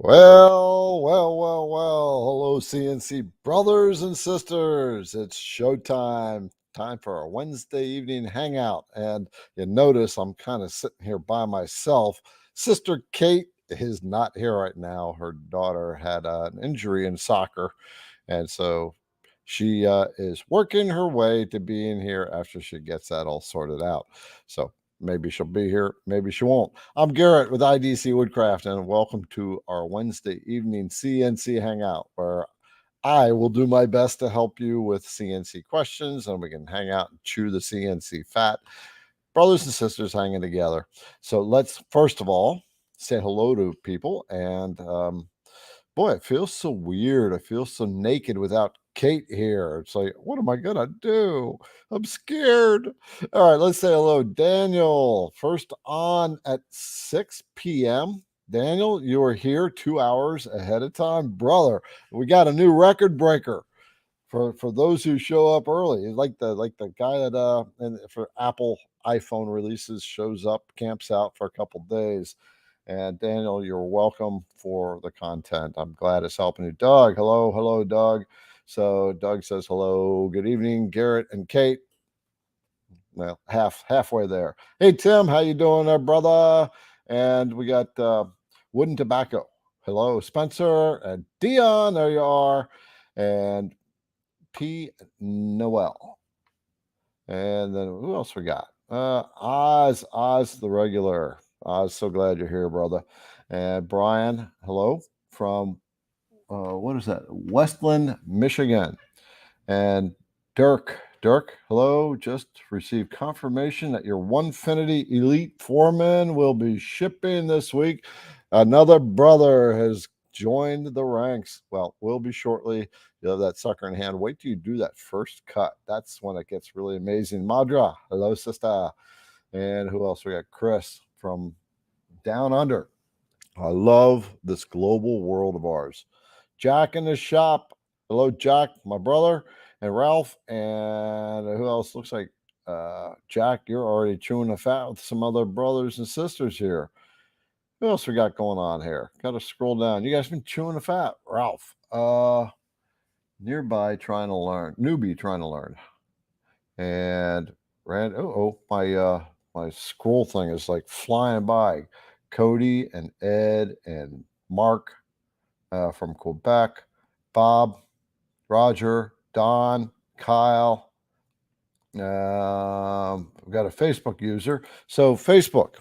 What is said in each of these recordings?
Well. Hello, CNC brothers and sisters. It's showtime. Time for our Wednesday evening hangout. And you notice I'm kind of sitting here by myself. Sister Kate is not here right now. Her daughter had an injury in soccer. And so she is working her way to being here after she gets that all sorted out. So maybe she'll be here, maybe she won't. I'm Garrett with IDC Woodcraft, and welcome to our Wednesday evening CNC Hangout, where I will do my best to help you with CNC questions, and we can hang out and chew the CNC fat. Brothers and sisters hanging together. So let's first of all say hello to people. And boy, it feels so weird. I feel so naked without Kate here. It's like, what am I gonna do? I'm scared. All right, let's say hello, Daniel. First on at 6 p.m. Daniel, you are here 2 hours ahead of time, brother. We got a new record breaker for those who show up early. Like the guy that and for Apple iPhone releases shows up, camps out for a couple days. And Daniel, you're welcome for the content. I'm glad it's helping you. Doug, hello, Doug. So Doug says hello, good evening, Garrett and Kate. Well, halfway there. Hey Tim, how you doing there, brother? And we got Wooden Tobacco. Hello, Spencer and Dion. There you are, and P. Noel. And then who else we got? Oz the regular. Oz, so glad you're here, brother. And Brian, hello from what is that? Westland, Michigan. And Dirk, hello. Just received confirmation that your Onefinity Elite Foreman will be shipping this week. Another brother has joined the ranks. Well, will be shortly. You have that sucker in hand. Wait till you do that first cut. That's when it gets really amazing. Madra, hello, sister. And who else? We got Chris from Down Under. I love this global world of ours. Jack in the shop. Hello, Jack, my brother, and Ralph. And who else? Looks like Jack, you're already chewing the fat with some other brothers and sisters here. Who else we got going on here? Got to scroll down. You guys been chewing the fat. Ralph. Nearby trying to learn. Newbie trying to learn. And Rand. My scroll thing is like flying by. Cody and Ed and Mark from Quebec. Bob, Roger, Don, Kyle. We've got a Facebook user. So Facebook,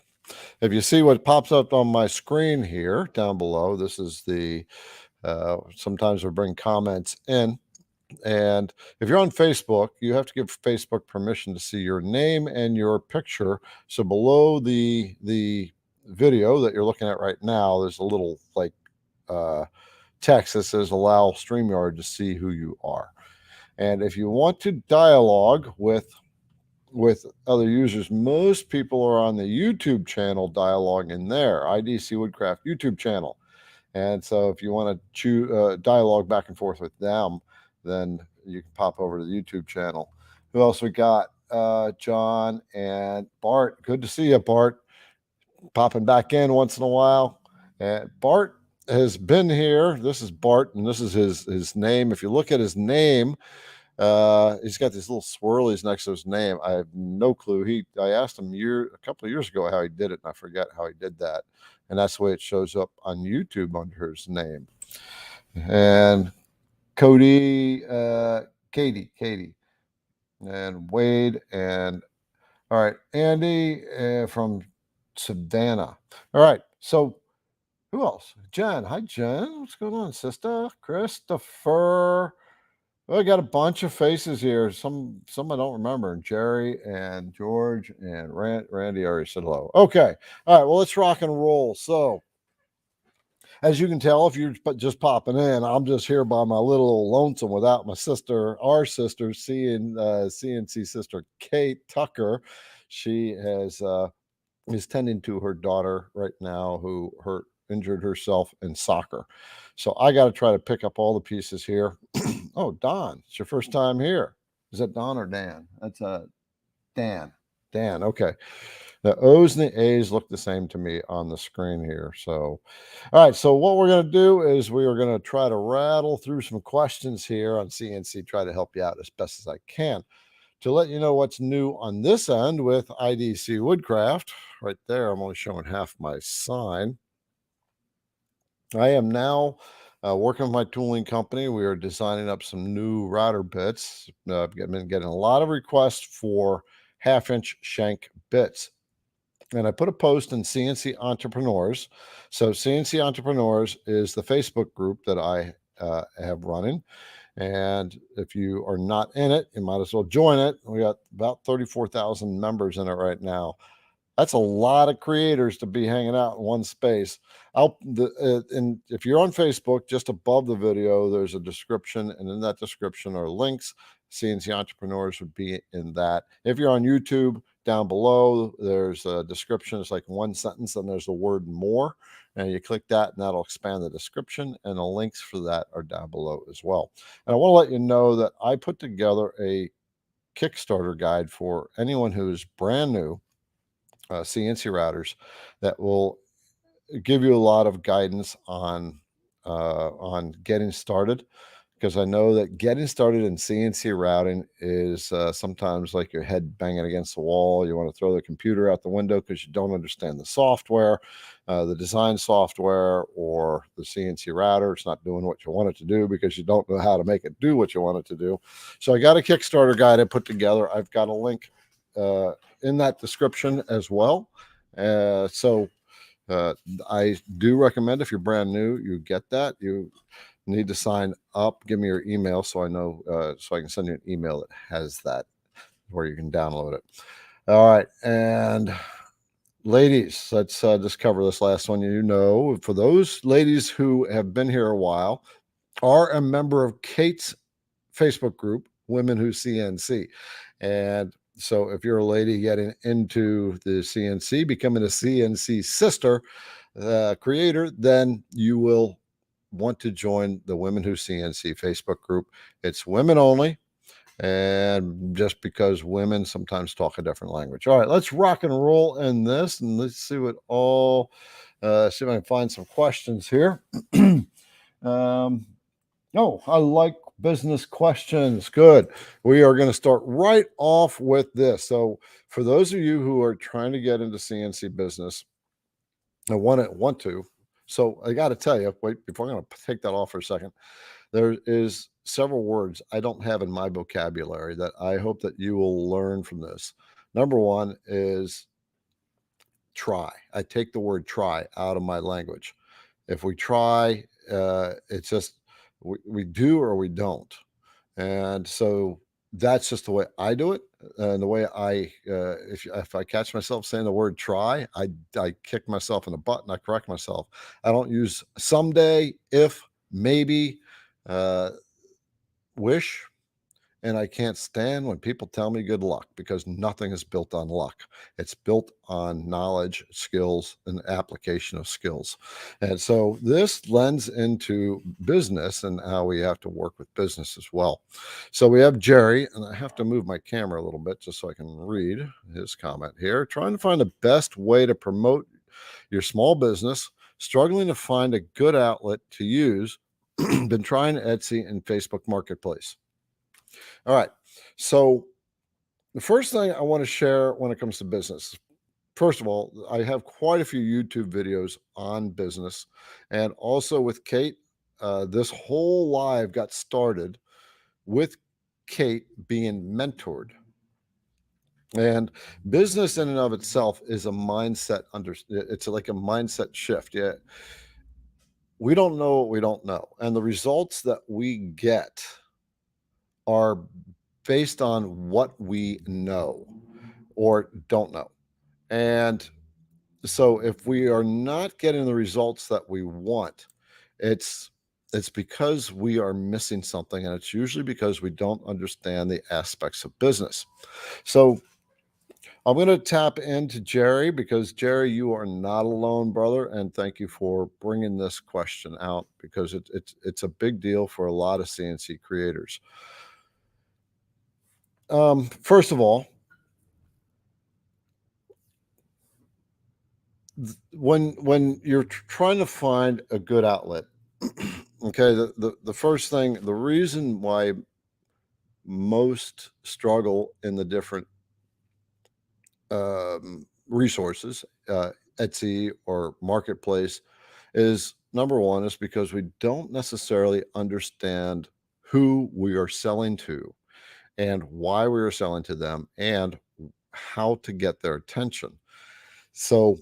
if you see what pops up on my screen here down below, this is the sometimes we bring comments in. And if you're on Facebook, you have to give Facebook permission to see your name and your picture. So below the video that you're looking at right now, there's a little like text that says allow StreamYard to see who you are. And if you want to dialogue with other users, most people are on the YouTube channel dialogue in there, IDC Woodcraft YouTube channel. And so if you want to dialogue back and forth with them, then you can pop over to the YouTube channel. Who else we got? John and Bart. Good to see you, Bart. Popping back in once in a while. And Bart has been here. This is Bart, and this is his name. If you look at his name, he's got these little swirlies next to his name. I have no clue. I asked him a couple of years ago how he did it, and I forget how he did that. And that's the way it shows up on YouTube under his name. And Cody, Katie, and Wade, and all right, Andy from Savannah. All right, so who else? Jen. Hi, Jen. What's going on, sister? Christopher. Well, I got a bunch of faces here. Some I don't remember. Jerry and George and Randy already said hello. Okay. All right. Well, let's rock and roll. So, as you can tell, if you're just popping in, I'm just here by my little lonesome without my sister, our sister, CNC sister Kate Tucker. She is tending to her daughter right now who injured herself in soccer. So I got to try to pick up all the pieces here. Oh, Don, it's your first time here. Is that Don or Dan? That's Dan. Dan, okay. The O's and the A's look the same to me on the screen here. So, all right. So what we're going to do is we are going to try to rattle through some questions here on CNC, try to help you out as best as I can. To let you know what's new on this end with IDC Woodcraft, right there, I'm only showing half my sign. I am now working with my tooling company. We are designing up some new router bits. I've been getting a lot of requests for half-inch shank bits. And I put a post in CNC Entrepreneurs. So CNC Entrepreneurs is the Facebook group that I have running. And if you are not in it, you might as well join it. We got about 34,000 members in it right now. That's a lot of creators to be hanging out in one space. And if you're on Facebook, just above the video, there's a description, and in that description are links. CNC Entrepreneurs would be in that. If you're on YouTube, down below, there's a description. It's like one sentence, and there's the word more. And you click that, and that'll expand the description, and the links for that are down below as well. And I want to let you know that I put together a Kickstarter guide for anyone who is brand new CNC routers that will give you a lot of guidance on getting started, because I know that getting started in CNC routing is sometimes like your head banging against the wall. You want to throw the computer out the window because you don't understand the software, the design software, or the CNC router. It's not doing what you want it to do because you don't know how to make it do what you want it to do. So I got a Kickstarter guide I put together. I've got a link in that description as well. So I do recommend, if you're brand new, you get that. You need to sign up. Give me your email so I know, so I can send you an email that has that, where you can download it. All right. And ladies, let's just cover this last one. You know, for those ladies who have been here a while, are a member of Kate's Facebook group, Women Who CNC. And so if you're a lady getting into the CNC, becoming a CNC sister creator, then you will want to join the Women Who CNC Facebook group. It's women only. And just because women sometimes talk a different language. All right, let's rock and roll in this, and let's see what all, see if I can find some questions here. Oh, I like business questions. Good. We are going to start right off with this. So, for those of you who are trying to get into CNC business, I want to. So, I got to tell you, wait, before I'm going to take that off for a second, there is several words I don't have in my vocabulary that I hope that you will learn from this. Number one is try. I take the word try out of my language. If we try, it's just we do or we don't. And so that's just the way I do it. And the way if I catch myself saying the word try, I kick myself in the butt and I correct myself. I don't use someday, if, maybe, uh, wish. And I can't stand when people tell me good luck, because nothing is built on luck. It's built on knowledge, skills, and application of skills. And so this lends into business and how we have to work with business as well. So we have Jerry, and I have to move my camera a little bit just so I can read his comment here. Trying to find the best way to promote your small business, struggling to find a good outlet to use. Been trying Etsy and Facebook Marketplace. All right. So the first thing I want to share when it comes to business, first of all, I have quite a few YouTube videos on business, and also with Kate. This whole live got started with Kate being mentored. And business in and of itself is a mindset it's like a mindset shift. Yeah. We don't know what we don't know. And the results that we get are based on what we know or don't know. And so if we are not getting the results that we want, it's it's because we are missing something, and it's usually because we don't understand the aspects of business. So I'm going to tap into Jerry, because Jerry, you are not alone, brother, and thank you for bringing this question out, because it's a big deal for a lot of CNC creators. First of all, When you're trying to find a good outlet, okay, the first thing, the reason why most struggle in the different resources, Etsy or marketplace, is number one is because we don't necessarily understand who we are selling to and why we are selling to them and how to get their attention. So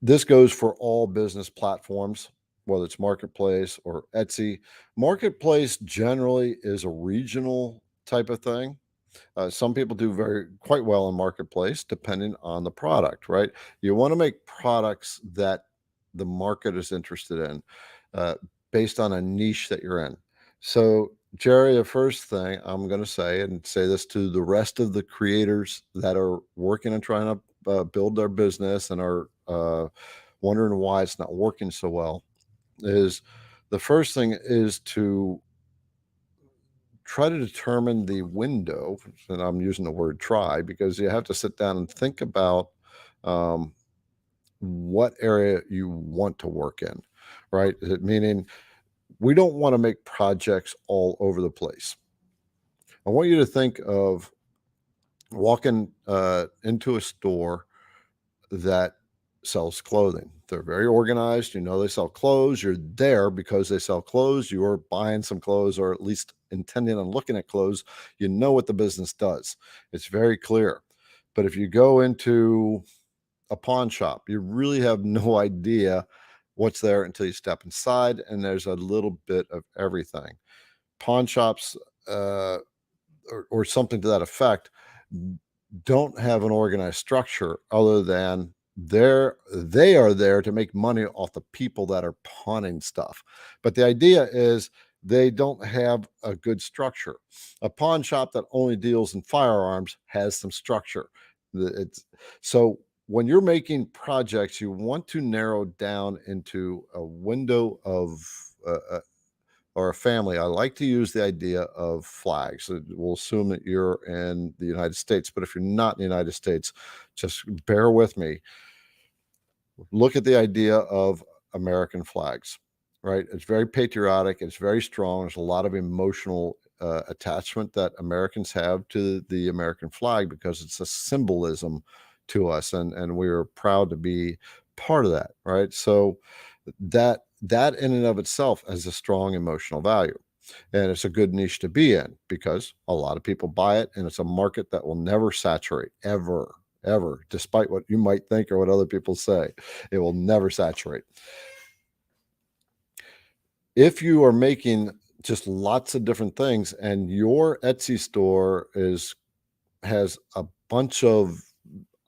this goes for all business platforms, whether it's marketplace or Etsy. Marketplace generally is a regional type of thing. Some people do very quite well in marketplace, depending on the product, right? You want to make products that the market is interested in, uh, based on a niche that you're in. So, Jerry, the first thing I'm going to say, and say this to the rest of the creators that are working and trying to build their business and are wondering why it's not working so well, is the first thing is to try to determine the window, and I'm using the word try because you have to sit down and think about um, what area you want to work in, right? Meaning, we don't want to make projects all over the place. I want you to think of walking into a store that sells clothing. They're very organized. You know, they sell clothes. You're there because they sell clothes. You're buying some clothes, or at least intending on looking at clothes. You know what the business does. It's very clear. But if you go into a pawn shop, you really have no idea what's there until you step inside, and there's a little bit of everything. Pawn shops, uh, or something to that effect, don't have an organized structure other than they are there to make money off the people that are pawning stuff. But the idea is they don't have a good structure. A pawn shop that only deals in firearms has some structure. It's so when you're making projects, you want to narrow down into a window of or a family. I like to use the idea of flags. We'll assume that you're in the United States, but if you're not in the United States, just bear with me. Look at the idea of American flags, right? It's very patriotic, it's very strong. There's a lot of emotional attachment that Americans have to the American flag because it's a symbolism to us, and we are proud to be part of that, right? So that in and of itself has a strong emotional value, and it's a good niche to be in because a lot of people buy it, and it's a market that will never saturate ever, despite what you might think or what other people say. It will never saturate. If you are making just lots of different things and your Etsy store has a bunch of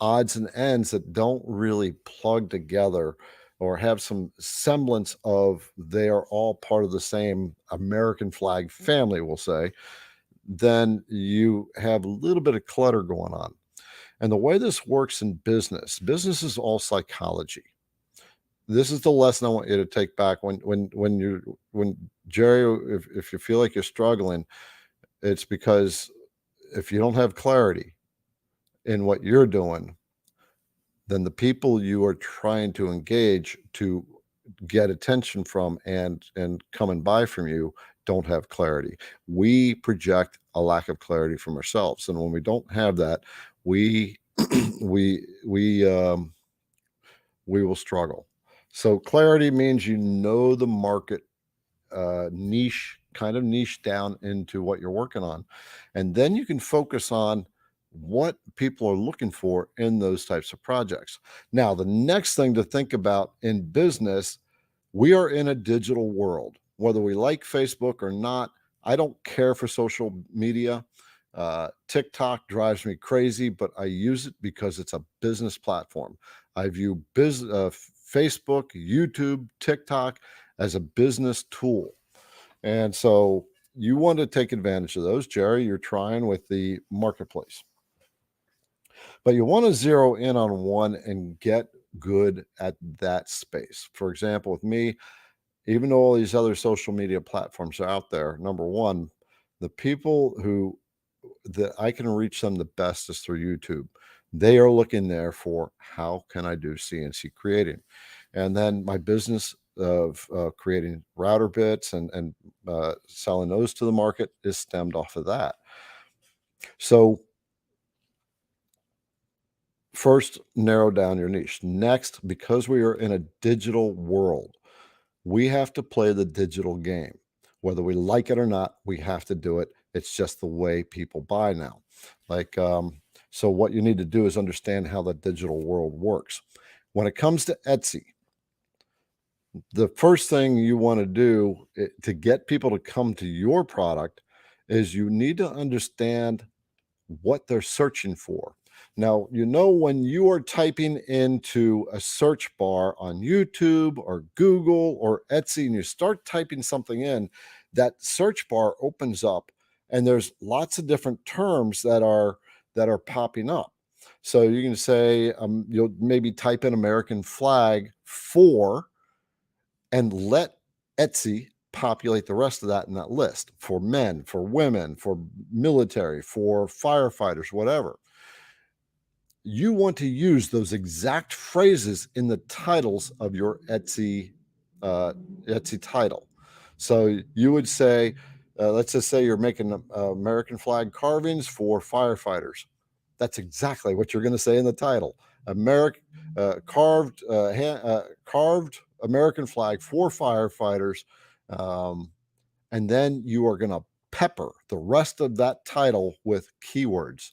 odds and ends that don't really plug together or have some semblance of they are all part of the same American flag family, we'll say, then you have a little bit of clutter going on. And the way this works in business is all psychology. This is the lesson I want you to take back when Jerry, if you feel like you're struggling, it's because if you don't have clarity in what you're doing, then the people you are trying to engage to get attention from and come and buy from you don't have clarity. We project a lack of clarity from ourselves, and when we don't have that, we we we will struggle. So clarity means you know the market, niche, kind of niche down into what you're working on. And then you can focus on what people are looking for in those types of projects. Now, the next thing to think about in business, we are in a digital world, whether we like Facebook or not. I don't care for social media. TikTok drives me crazy, but I use it because it's a business platform. I view Facebook, YouTube, TikTok as a business tool. And so you want to take advantage of those, Jerry. You're trying with the marketplace, but you want to zero in on one and get good at that space. For example, with me, even though all these other social media platforms are out there, number one, the people who that I can reach them the best is through YouTube. They are looking there for, how can I do CNC creating? And then my business of creating router bits and selling those to the market is stemmed off of that. So first, narrow down your niche. Next, because we are in a digital world, we have to play the digital game. Whether we like it or not, we have to do it. It's just the way people buy now. Like, so what you need to do is understand how the digital world works. When it comes to Etsy, the first thing you want to do to get people to come to your product is you need to understand what they're searching for. Now, when you are typing into a search bar on YouTube or Google or Etsy and you start typing something in, that search bar opens up and there's lots of different terms that are popping up. So you can say, you'll maybe type in American flag for, and let Etsy populate the rest of that in that list for men, for women, for military, for firefighters, whatever. You want to use those exact phrases in the titles of your Etsy title. So you would say, let's just say you're making American flag carvings for firefighters. That's exactly what you're going to say in the title. American carved American flag for firefighters, and then you are going to pepper the rest of that title with keywords.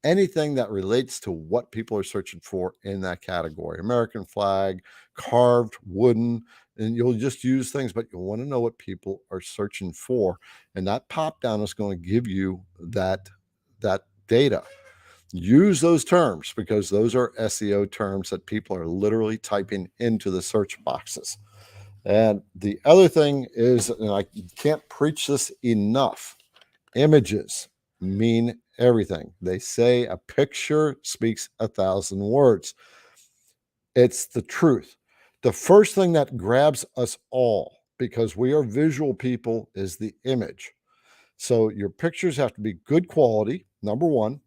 Anything that relates to what people are searching for in that category. American flag, carved, wooden, and you'll just use things, but you'll want to know what people are searching for. And that pop down is going to give you that data. Use those terms because those are SEO terms that people are literally typing into the search boxes. And the other thing is, and I can't preach this enough, images mean everything. They say a picture speaks 1,000 words. It's the truth. The first thing that grabs us all, because we are visual people, is the image. So your pictures have to be good quality, number one.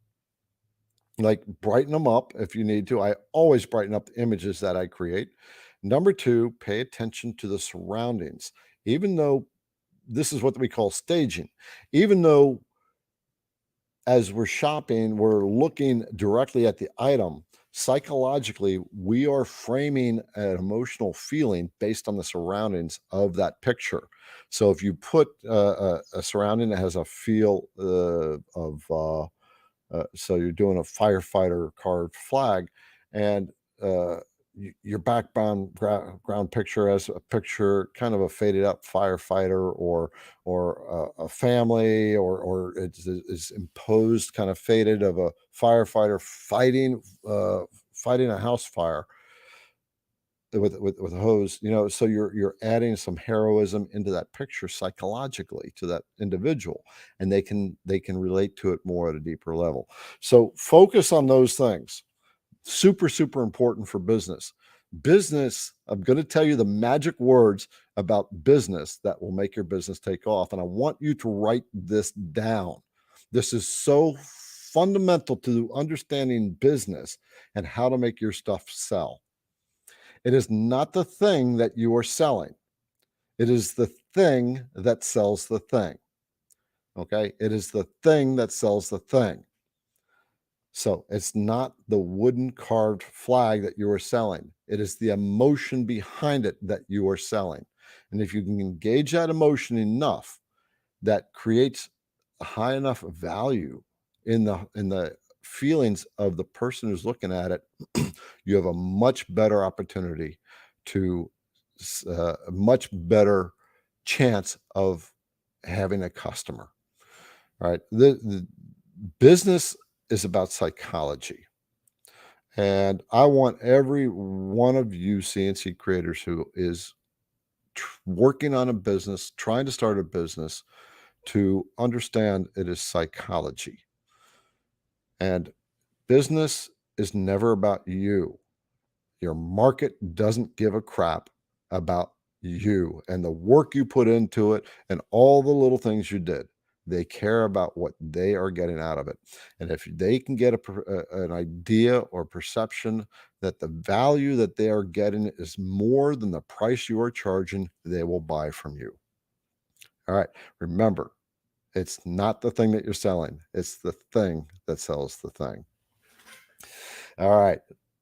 Like, brighten them up if you need to. I always brighten up the images that I create. Number two, pay attention to the surroundings. Even though this is what we call staging, even though as we're shopping, we're looking directly at the item. Psychologically, we are framing an emotional feeling based on the surroundings of that picture. So if you put a surrounding that has a feel so you're doing a firefighter carved flag, and uh, your background ground picture as a picture, kind of a faded up firefighter or a family, or it's imposed, kind of faded, of a firefighter fighting a house fire with a hose, so you're adding some heroism into that picture psychologically to that individual, and they can relate to it more at a deeper level. So focus on those things. Super, super important for business. I'm going to tell you the magic words about business that will make your business take off, and I want you to write this down. This is so fundamental to understanding business and how to make your stuff sell. It is not the thing that you are selling. It is the thing that sells the thing. Okay. It is the thing that sells the thing. So it's not the wooden carved flag that you are selling. It is the emotion behind it that you are selling. And if you can engage that emotion enough, that creates a high enough value in the feelings of the person who's looking at it, you have a much better opportunity to a much better chance of having a customer. All right. The business is about psychology. And I want every one of you CNC creators who is working on a business, trying to start a business, to understand it is psychology. And business is never about you. Your market doesn't give a crap about you and the work you put into it and all the little things you did. They care about what they are getting out of it. And if they can get an idea or perception that the value that they are getting is more than the price you are charging, they will buy from you. All right. Remember, it's not the thing that you're selling, it's the thing that sells the thing. All right.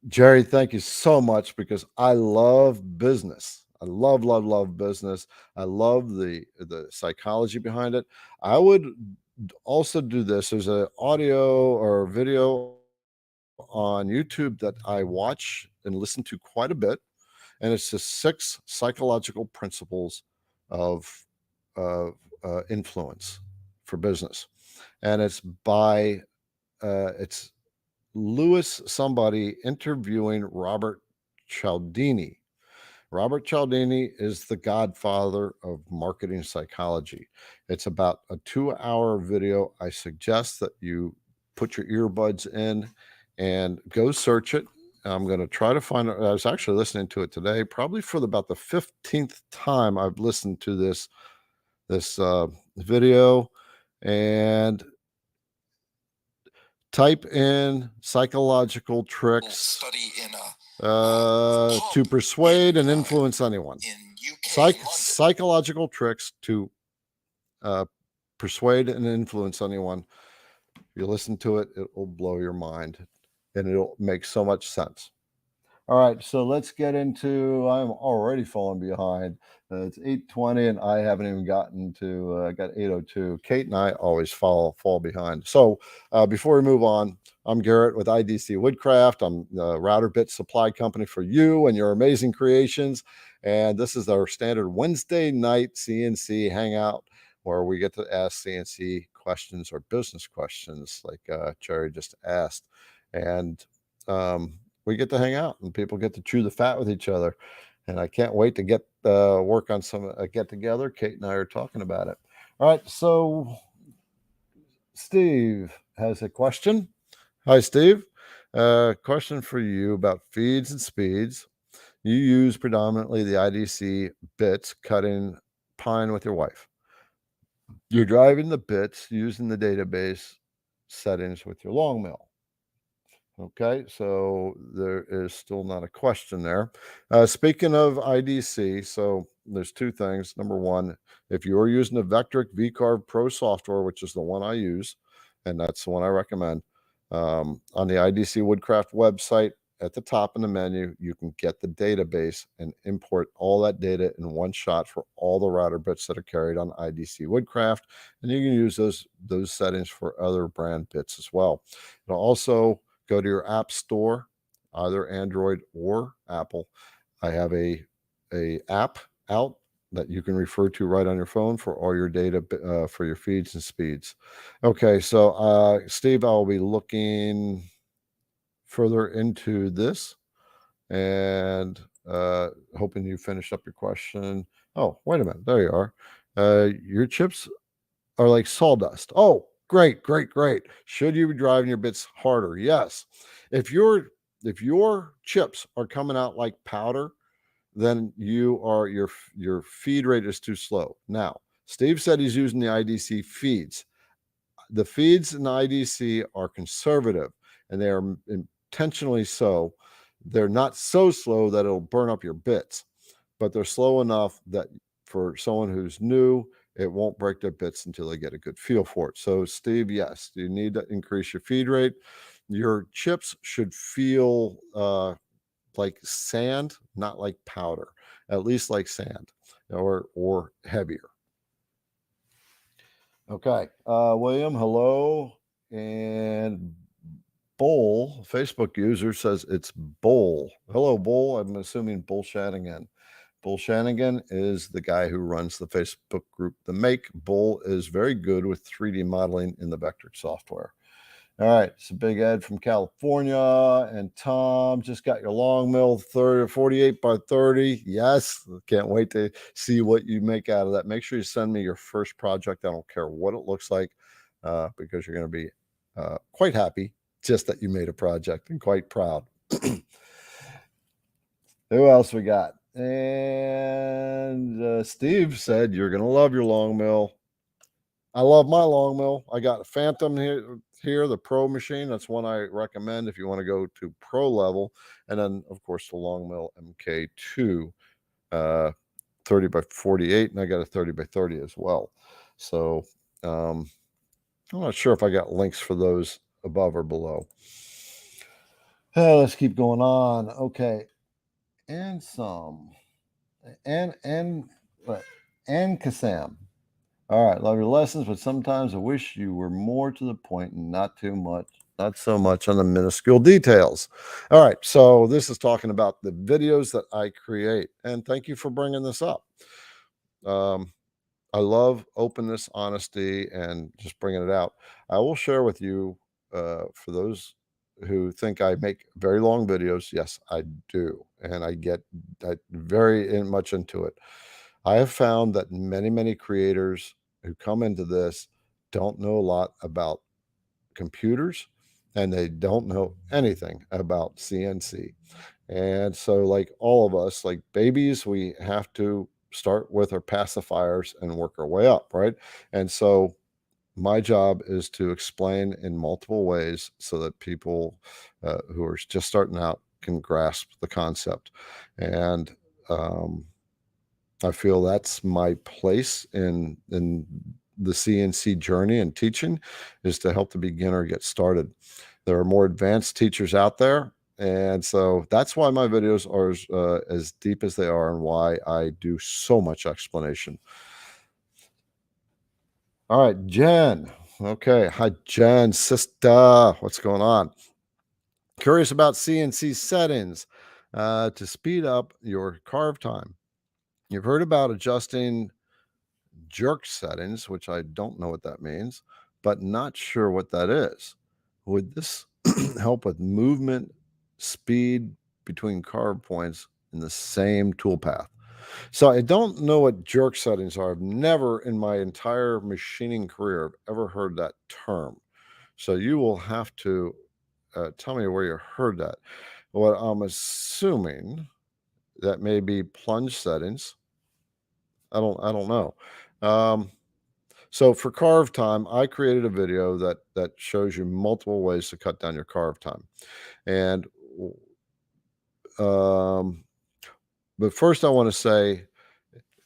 Jerry, thank you so much, because I love business. I love business. I love the psychology behind it. I would also do this. There's an audio or video on YouTube that I watch and listen to quite a bit, and it's the 6 psychological principles of influence for business, and it's by it's Lewis somebody interviewing Robert Cialdini. Robert Cialdini is the godfather of marketing psychology. It's about a 2-hour video. I suggest that you put your earbuds in and go search it. I'm going to try to find it. I was actually listening to it today, probably for about the 15th time I've listened to this video. And type in psychological tricks study in to persuade and influence anyone. Psychological tricks to persuade and influence anyone. If you listen to it, it will blow your mind, and it'll make so much sense. All right, so let's get into. I'm already falling behind. It's 8:20, and I haven't even gotten to. I got 8:02. Kate and I always fall behind. So before we move on, I'm Garrett with IDC Woodcraft. I'm the router bit supply company for you and your amazing creations. And this is our standard Wednesday night CNC hangout, where we get to ask CNC questions or business questions, like Jerry just asked, and we get to hang out and people get to chew the fat with each other. And I can't wait to get work on some get together. Kate and I are talking about it. All right. So Steve has a question. Hi, Steve. Question for you about feeds and speeds. You use predominantly the IDC bits cutting pine with your wife. You're driving the bits using the database settings with your long mill. Okay, so there is still not a question there. Speaking of IDC, so there's 2 things. Number one, if you're using the Vectric VCarve Pro software, which is the one I use, and that's the one I recommend, on the IDC Woodcraft website, at the top in the menu, you can get the database and import all that data in one shot for all the router bits that are carried on IDC Woodcraft, and you can use those settings for other brand bits as well. It'll also go to your app store, either Android or Apple. I have a app out that you can refer to right on your phone for all your data for your feeds and speeds. Okay, so Steve, I'll be looking further into this and hoping you finished up your question. Oh, wait a minute. There you are. Your chips are like sawdust. Oh, great. Should you be driving your bits harder? Yes. If your chips are coming out like powder, then your feed rate is too slow. Now, Steve said he's using the IDC feeds. The feeds in the IDC are conservative, and they are intentionally so. They're not so slow that it'll burn up your bits, but they're slow enough that for someone who's new, it won't break their bits until they get a good feel for it. So, Steve, yes, you need to increase your feed rate. Your chips should feel like sand, not like powder, at least like sand, or heavier. Okay, William, hello. And Bull, Facebook user, says it's Bull. Hello, Bull. I'm assuming Bull Shanigan. Bull Shanigan is the guy who runs the Facebook group The Make. Bull is very good with 3D modeling in the Vectric software. All right, it's a big Ed from California. And Tom, just got your long mill 48 by 30. Yes, can't wait to see what you make out of that. Make sure you send me your first project. I don't care what it looks like, because you're going to be quite happy just that you made a project and quite proud. Who else we got? And Steve said you're going to love your long mill. I love my long mill. I got a Phantom here, the Pro machine. That's one I recommend if you want to go to pro level. And then, of course, the long mill MK2, 30 by 48, and I got a 30 by 30 as well. So I'm not sure if I got links for those above or below. Let's keep going on. Okay. And some. And Kassam. All right, love your lessons, but sometimes I wish you were more to the point and not too much, not so much on the minuscule details. All right, so this is talking about the videos that I create, and thank you for bringing this up. I love openness, honesty, and just bringing it out. I will share with you, for those who think I make very long videos, yes, I do, and I get very much into it. I have found that many creators who come into this don't know a lot about computers, and they don't know anything about CNC. And so, like all of us, like babies, we have to start with our pacifiers and work our way up, right? And so, my job is to explain in multiple ways so that people who are just starting out can grasp the concept. And I feel that's my place in the CNC journey and teaching, is to help the beginner get started. There are more advanced teachers out there, and so that's why my videos are as deep as they are, and why I do so much explanation. All right, Jen. Okay, hi Jen, sister. What's going on? Curious about CNC settings to speed up your carve time. You've heard about adjusting jerk settings, which I don't know what that means, but not sure what that is. Would this help with movement, speed between carve points in the same toolpath? So I don't know what jerk settings are. I've never in my entire machining career ever heard that term. So you will have to tell me where you heard that. What I'm assuming that may be plunge settings. I don't know. So for carve time, I created a video that shows you multiple ways to cut down your carve time. And but first I want to say,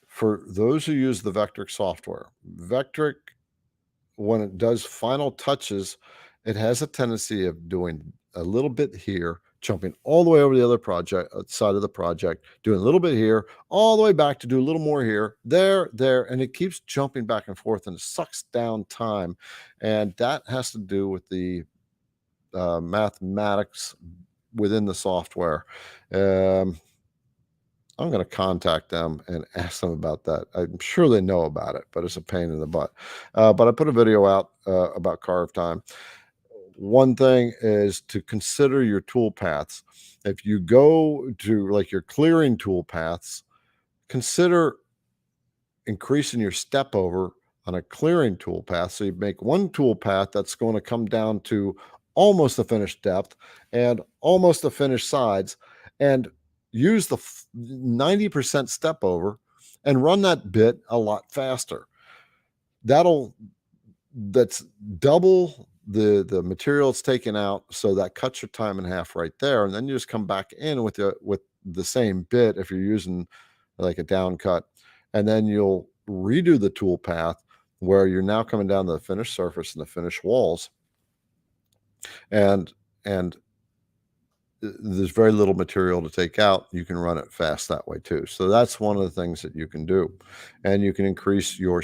for those who use the Vectric software, Vectric, when it does final touches, it has a tendency of doing a little bit here, jumping all the way over the other project side of the project, doing a little bit here, all the way back to do a little more here, there, and it keeps jumping back and forth, and it sucks down time. And that has to do with the mathematics within the software. I'm going to contact them and ask them about that. I'm sure they know about it, but it's a pain in the butt. But I put a video out about carve time. One thing is to consider your tool paths. If you go to like your clearing tool paths, consider increasing your step over on a clearing tool path. So you make one tool path that's going to come down to almost the finished depth and almost the finished sides, and use the 90% step over and run that bit a lot faster. That's double the material it's taken out, so that cuts your time in half right there. And then you just come back in with the same bit if you're using like a down cut, and then you'll redo the tool path where you're now coming down to the finished surface and the finished walls, and there's very little material to take out. You can run it fast that way too. So that's one of the things that you can do. And you can increase your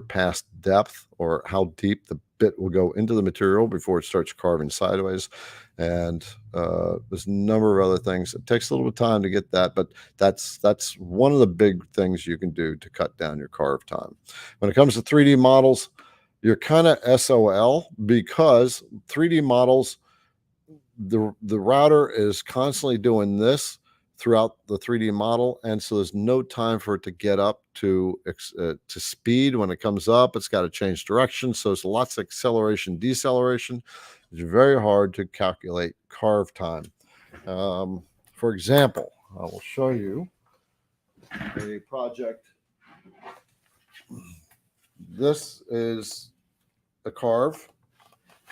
past depth, or how deep the bit will go into the material before it starts carving sideways. And there's a number of other things. It takes a little bit of time to get that, but that's one of the big things you can do to cut down your carve time. When it comes to 3D models, you're kind of SOL, because 3D models, the router is constantly doing this throughout the 3D model, and so there's no time for it to get up to speed. When it comes up, it's got to change direction, so it's lots of acceleration, deceleration. It's very hard to calculate carve time. For example, I will show you a project this is a carve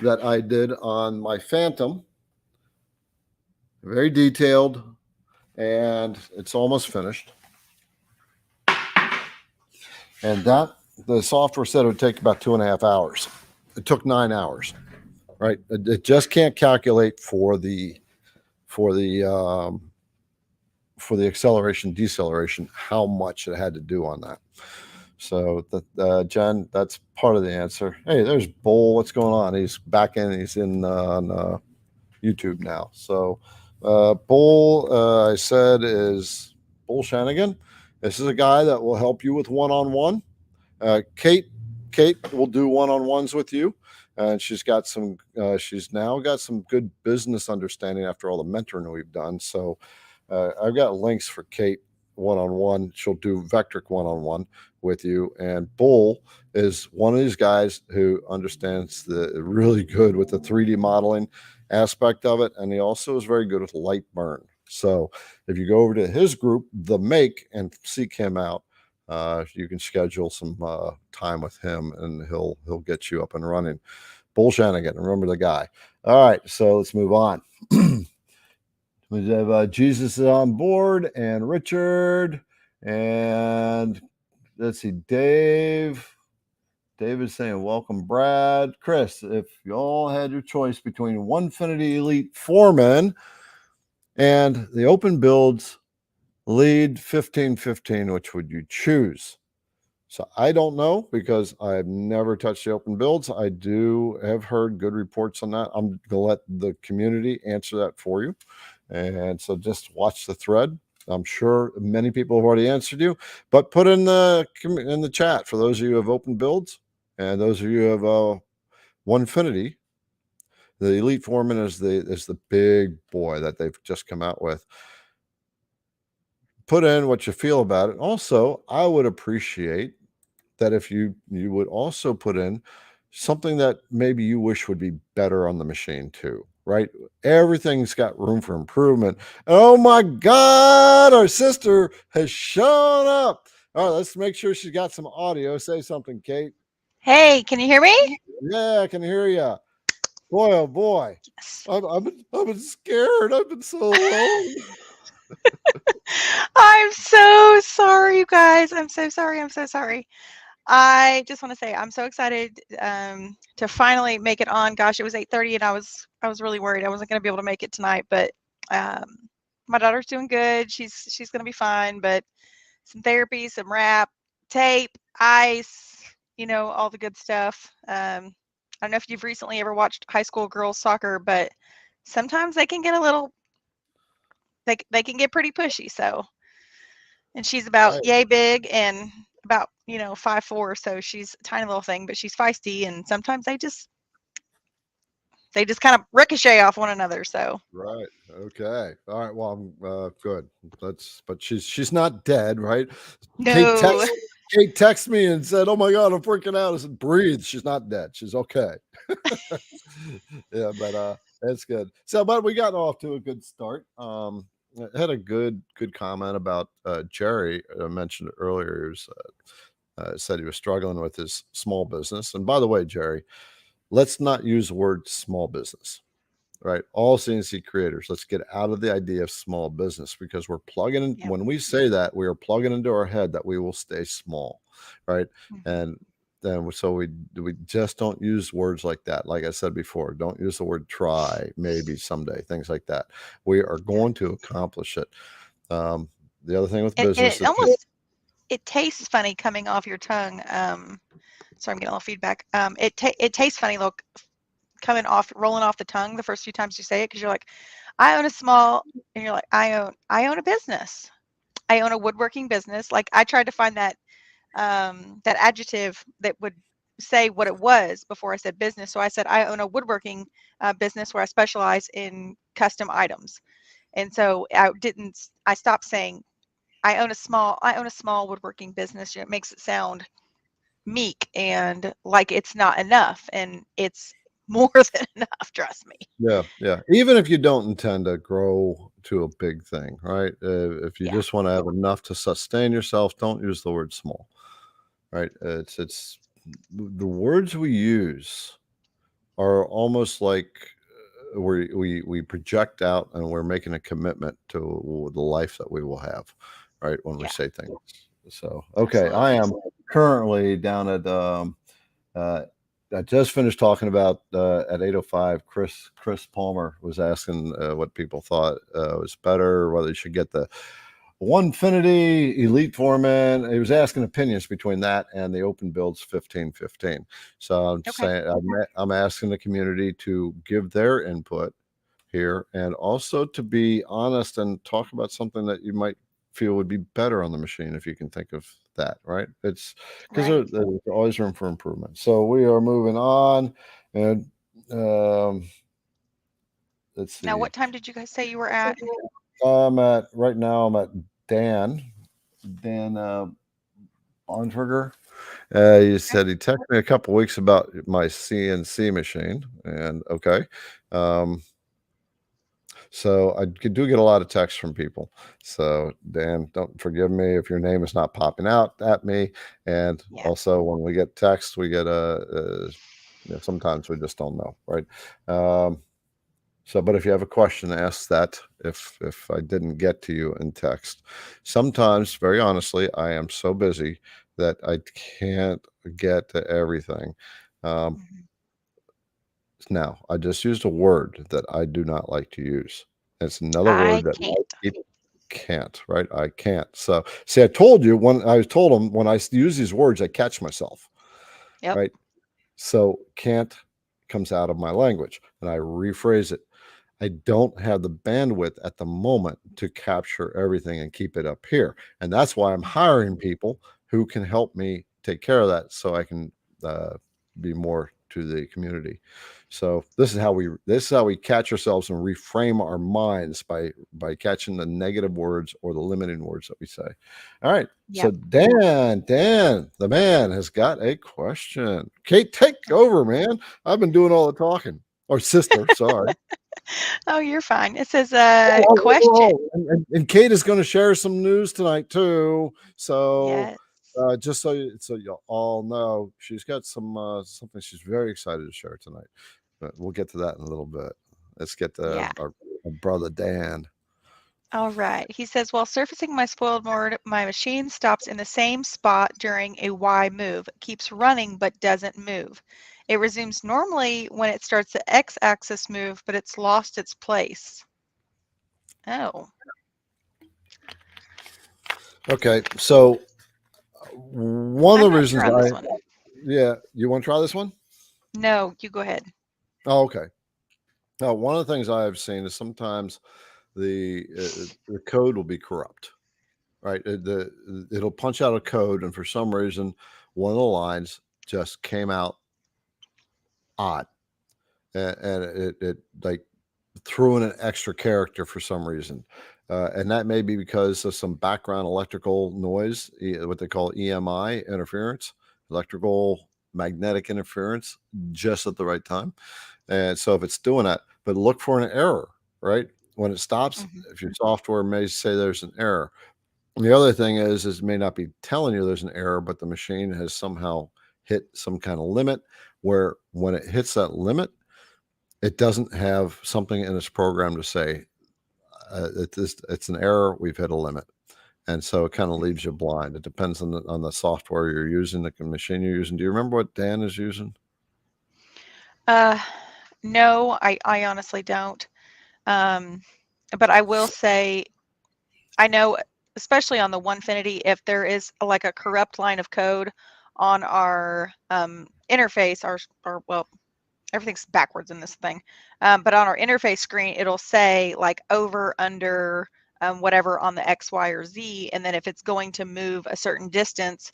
that I did on my Phantom. Very detailed, and it's almost finished. And that the software said it would take about 2.5 hours. It took 9 hours. Right? It just can't calculate for the for the acceleration deceleration how much it had to do on that. So Jen, that's part of the answer. Hey, there's Bull. What's going on? He's back in. He's in on YouTube now. So Bull, I said, is Bull Shanigan. This is a guy that will help you with one-on-one. Kate will do one-on-ones with you, and she's got some. She's now got some good business understanding after all the mentoring we've done. So I've got links for Kate one-on-one. She'll do Vectric one-on-one with you, and Bull is one of these guys who understands the really good with the 3D modeling aspect of it, and he also is very good with light burn. So if you go over to his group, The Make, and seek him out, you can schedule some time with him, and he'll get you up and running. Bull Shanigan, remember the guy. All right, so let's move on. We have Jesus is on board, and Richard, and let's see, Dave. David's saying, welcome, Brad. Chris, if you all had your choice between Onefinity Elite Foreman and the Open Builds Lead 1515, which would you choose? So I don't know, because I've never touched the Open Builds. I do have heard good reports on that. I'm going to let the community answer that for you. And so just watch the thread. I'm sure many people have already answered you, but put in the chat for those of you who have Open Builds, and those of you who have Onefinity. The Elite Foreman is the big boy that they've just come out with. Put in what you feel about it. Also, I would appreciate that if you would also put in something that maybe you wish would be better on the machine too, right? Everything's got room for improvement. Oh my God, our sister has shown up. All right, let's make sure she's got some audio. Say something, Kate. Hey, can you hear me? Yeah, I can hear you. Boy, oh boy. Yes. I've been scared. I've been so alone. I'm so sorry, you guys. I'm so sorry. I'm so sorry. I just want to say I'm so excited to finally make it on. Gosh, it was 8:30, and I was really worried I wasn't going to be able to make it tonight. But um, my daughter's doing good. She's going to be fine. But some therapy, some wrap, tape, ice, all the good stuff. I don't know if you've recently ever watched high school girls soccer, but sometimes they can get a little they can get pretty pushy. So, and she's about Right. yay big and about 5'4", so she's a tiny little thing, but she's feisty, and sometimes they just kind of ricochet off one another. So Right. Okay. All right. Well, I'm good. But she's not dead, right? Kate no, text Kate texted me and said, "Oh my God, I'm freaking out." I said, "Breathe. She's not dead. She's okay." Yeah, but that's good. So, but we got off to a good start. I had a good comment about Jerry. I mentioned earlier. He was, said he was struggling with his small business. And by the way, Jerry, let's not use the word small business. Right, all CNC creators, let's get out of the idea of small business, because we're plugging in. yeah, When we say that, we are plugging into our head that we will stay small, right? hmm, And then so we just don't use words like that. Like I said before, don't use the word try, maybe someday, things like that. We are yeah. going to accomplish it. The other thing with And business it is almost it tastes funny coming off your tongue. Sorry, I'm getting a little feedback. It tastes funny, look, coming off, rolling off the tongue the first few times you say it, because you're like, I own a small, and you're like, I own a business. I own a woodworking business. Like, I tried to find that adjective that would say what it was before I said business. So I said I own a woodworking business where I specialize in custom items. And so I stopped saying I own a small woodworking business. It makes it sound meek and like it's not enough, and it's more than enough. Trust me. yeah. Even if you don't intend to grow to a big thing, right? If you Yeah. just want to have enough to sustain yourself, don't use the word small. Right? It's the words we use are almost like we project out, and we're making a commitment to the life that we will have, right? When we Yeah, say things. So, okay, I absolutely. am currently down at uh, I just finished talking about at 8:05. Chris Palmer was asking what people thought was better, whether you should get the Onefinity Elite Foreman. He was asking opinions between that and the Open Builds 1515. So I'm Okay. saying I'm asking the community to give their input here, and also to be honest and talk about something that you might feel would be better on the machine, if you can think of that, right? It's because Right. there's always room for improvement. So we are moving on, and um, let's Now, see. what time did you guys say you were at? I'm at right now. I'm at Dan Bontrager. He Okay. said he texted me a couple weeks about my CNC machine, and okay. Um, So I do get a lot of texts from people. So Dan, don't forgive me if your name is not popping out at me. And Yeah. also, when we get texts, we get sometimes we just don't know, right? Um, so, but if you have a question, ask that. If I didn't get to you in text, sometimes, very honestly, I am so busy that I can't get to everything. Um, Mhm. Now, I just used a word that I do not like to use. It's another word I that can't. people can't, right? I can't. So, see, I told you when I told them when I use these words, I catch myself, Yep. right? So, can't comes out of my language, and I rephrase it. I don't have the bandwidth at the moment to capture everything and keep it up here. And that's why I'm Mhm. hiring people who can help me take care of that, so I can uh, be more to the community. So this is how we catch ourselves and reframe our minds by catching the negative words or the limiting words that we say. All right. So Yep. Dan, the man has got a question. Kate, take over, man. I've been doing all the talking. Or sister, sorry. Oh, you're fine. It says, Oh, oh, question. oh, oh, and Kate is going to share some news tonight too. So Yes. just so you all know, she's got something she's very excited to share tonight. But we'll get to that in a little bit. Let's get to Yeah. our brother Dan. All right. He says, while surfacing my spoiled board, my machine stops in the same spot during a Y move, keeps running but doesn't move. It resumes normally when it starts the X-axis move, but it's lost its place. Oh, Okay, so one I'm of the not reasons sure on this one. yeah, you want to try this one? No, you go ahead. Oh, okay. Now, one of the things I have seen is sometimes the code will be corrupt, right? It'll punch out a code, and for some reason, one of the lines just came out odd, and it like threw in an extra character for some reason, and that may be because of some background electrical noise, what they call EMI interference, electrical magnetic interference, just at the right time. And so if it's doing that, but look for an error, right? When it stops, Mhm. if your software may say there's an error. And the other thing is it may not be telling you there's an error, but the machine has somehow hit some kind of limit, where when it hits that limit, it doesn't have something in its program to say it's an error. We've hit a limit, and so it kind of leaves you blind. It depends on the software you're using, the machine you're using. Do you remember what Dan is using? Uh, no, I honestly don't. Um, but I will say, I know, especially on the Onefinity, if there is like a corrupt line of code on our interface, our well, everything's backwards in this thing. But on our interface screen, it'll say like over, under, whatever on the X, Y, or Z. And then if it's going to move a certain distance,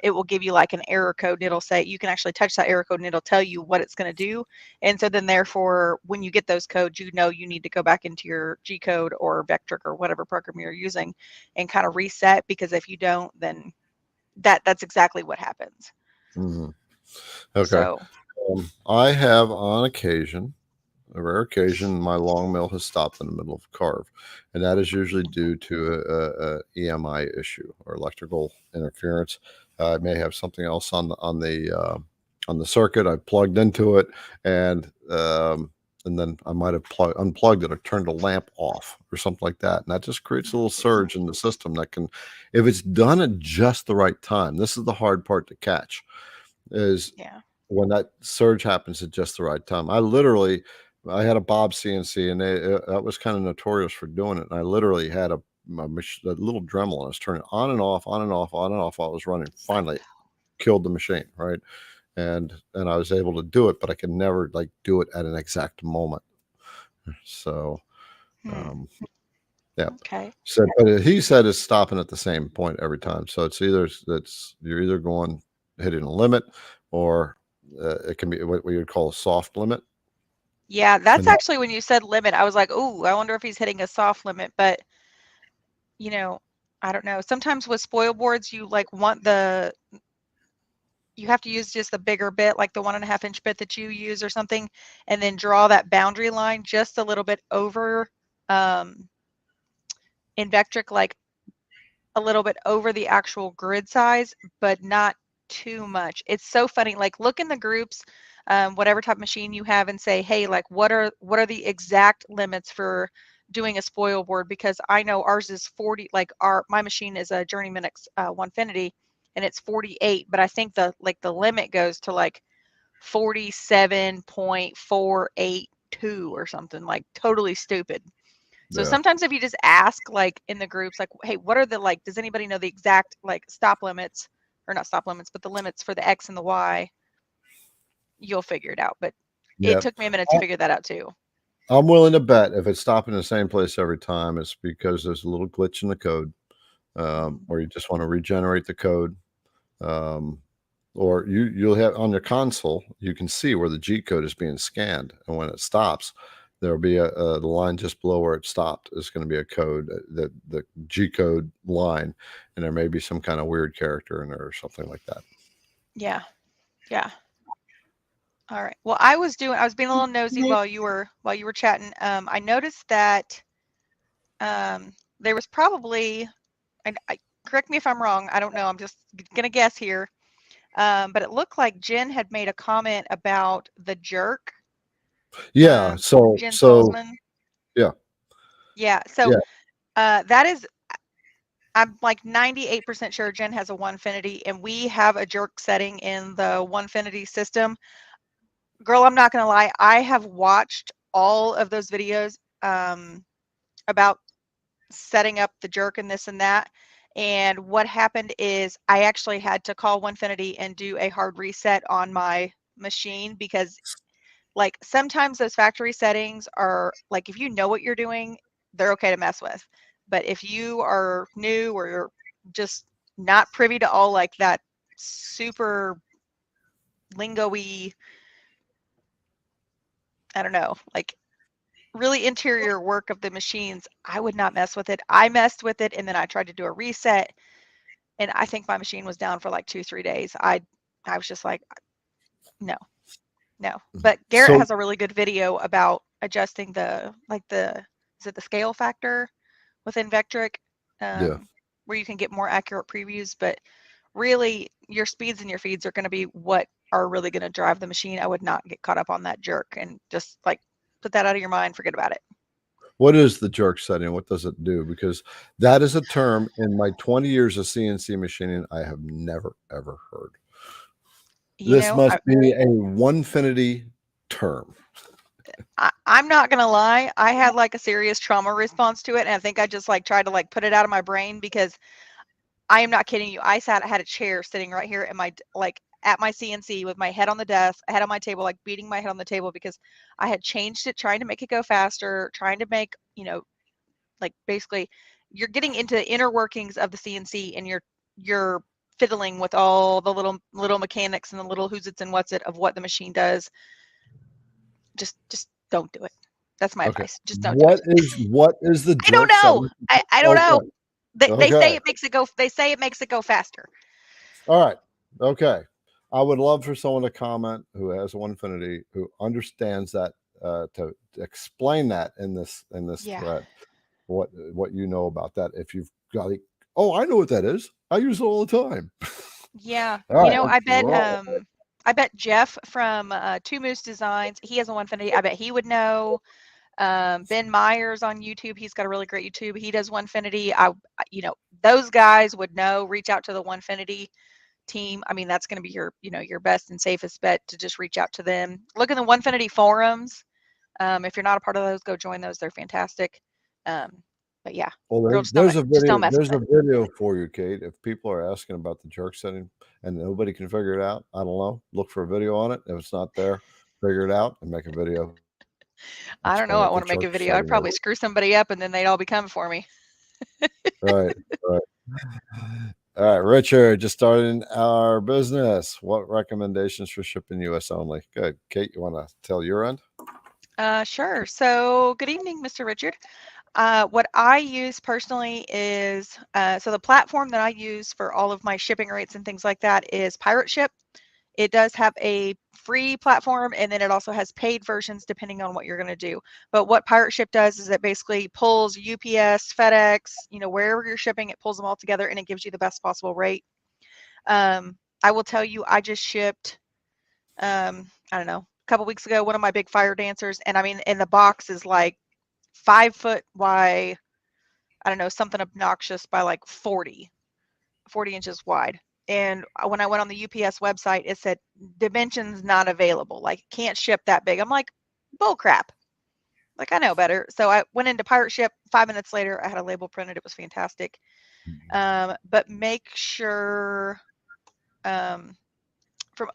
it will give you like an error code. And it'll say you can actually touch that error code and it'll tell you what it's going to do. And so then therefore, when you get those codes, you know you need to go back into your G code or Vectric or whatever program you're using and kind of reset, because if you don't, then that's exactly what happens. Hmm. Okay. So I have on occasion, a rare occasion, my long mill has stopped in the middle of a carve, and that is usually due to a EMI issue or electrical interference. I may have something else on the circuit. I plugged into it, and then I might have unplugged it or turned a lamp off or something like that. And that just creates a little surge in the system that can, if it's done at just the right time. This is the hard part to catch, is Yeah. when that surge happens at just the right time. I had a Bob CNC, and that was kind of notorious for doing it. And I literally had a little Dremel, and I was turning on and off, on and off, on and off while I was running. Finally, killed the machine, right? And I was able to do it, but I could never like do it at an exact moment. So, um, yeah. Okay. So, but he said it's stopping at the same point every time. So it's you're either going hitting a limit, or it can be what we would call a soft limit. Yeah, that's And that, actually when you said limit, I was like, "Ooh, I wonder if he's hitting a soft limit." But, you know, I don't know. Sometimes with spoil boards, you like you have to use just the bigger bit, like the 1.5-inch bit that you use or something, and then draw that boundary line just a little bit over in Vectric, like a little bit over the actual grid size, but not too much. It's so funny. Like, look in the groups, whatever type of machine you have, and say, hey, like, what are the exact limits for doing a spoil board? Because I know ours is 40. Like, my machine is a Journeyman X 1finity, and it's 48. But I think the limit goes to like 47.482 or something, like totally stupid. So yeah, sometimes if you just ask, like in the groups, like, hey, what are the, like, does anybody know the exact like stop limits, or not stop limits, but the limits for the X and the Y, you'll figure it out. But it yeah. took me a minute to figure that out too. I'm willing to bet if it's stopping in the same place every time, it's because there's a little glitch in the code, or you just want to regenerate the code. Um, or you'll have on your console, you can see where the G code is being scanned, and when it stops, there'll be the line just below where it stopped is going to be a code, that the G code line, and there may be some kind of weird character in there or something like that. Yeah. Yeah. All right. Well, I was being a little nosy while you were chatting. I noticed that there was probably, correct me if I'm wrong, I don't know, I'm just gonna guess here. But it looked like Jen had made a comment about the jerk. Yeah. Jen Salzman. Yeah. Yeah. So Yeah. that is, I'm like 98% sure Jen has a 1finity, and we have a jerk setting in the 1finity system. Girl, I'm not gonna lie, I have watched all of those videos about setting up the jerk and this and that. And what happened is I actually had to call 1finity and do a hard reset on my machine, because like sometimes those factory settings are like, if you know what you're doing, they're okay to mess with. But if you are new, or you're just not privy to all like that super lingo-y, I don't know, like really interior work of the machines, I would not mess with it. I messed with it, and then I tried to do a reset, and I think my machine was down for like 2-3 days. I was just like, no, no. But Garrett So has a really good video about adjusting is it the scale factor within Vectric, yeah. where you can get more accurate previews. But really, your speeds and your feeds are going to be what are really going to drive the machine. I would not get caught up on that jerk, and just like put that out of your mind, forget about it. What is the jerk setting? What does it do? Because that is a term in my 20 years of CNC machining I have never ever heard. You This know, must be a 1finity term. I'm not gonna lie, I had like a serious trauma response to it, and I think I just like tried to like put it out of my brain, because I am not kidding you. I had a chair sitting right here at my CNC with my head on the desk, head on my table, like beating my head on the table, because I had changed it, trying to make it go faster, trying to make, like basically you're getting into the inner workings of the CNC, and you're fiddling with all the little mechanics and the little who's it's and what's it of what the machine does. Just don't do it. That's my Okay. advice. Just don't do it. What is the I don't jerk know. setting? I don't know. Okay. They say Okay. it makes it go. They say it makes it go faster. All right. Okay. I would love for someone to comment who has 1finity, who understands that, to explain that in this Yeah. thread. What you know about that? If you've got it, oh, I know what that is. I use it all the time. Yeah. All You right, know, let's roll. I bet Jeff from Two Moose Designs, he has a 150. I bet he would know. Ben Myers on YouTube, he's got a really great YouTube. He does Onefinity. You know, those guys would know. Reach out to the Onefinity team. I mean, that's going to be your, you know, your best and safest bet to just reach out to them. Look in the Onefinity forums. If you're not a part of those, go join those. They're fantastic. Um, but yeah, Well, girl, just there's a don't video. mess There's with a it. video for you, Kate. If people are asking about the jerk setting and nobody can figure it out, I don't know. Look for a video on it. If it's not there, figure it out and make a video. I don't Explain know. I what the want to make jerk a video. I'd setting probably is. screw somebody up and then they'd all be coming for me. Right. Right. All right, Richard, just starting our business. What recommendations for shipping U.S. only? Good. Kate, you want to tell your end? Sure. So, good evening, Mr. Richard. What I use personally is so the platform that I use for all of my shipping rates and things like that is Pirate Ship. It does have a free platform and then it also has paid versions depending on what you're going to do. But what Pirate Ship does is it basically pulls UPS, FedEx, you know, wherever you're shipping, it pulls them all together and it gives you the best possible rate. I will tell you, I just shipped, I don't know, a couple weeks ago, one of my big fire dancers. And I mean, and the box is like 5 foot wide, I don't know, something obnoxious by like 40 inches wide. And when I went on the UPS website, it said dimensions not available, like can't ship that big. I'm like, bull crap. Like I know better. So I went into Pirate Ship. 5 minutes later, I had a label printed. It was fantastic. But make sure, um,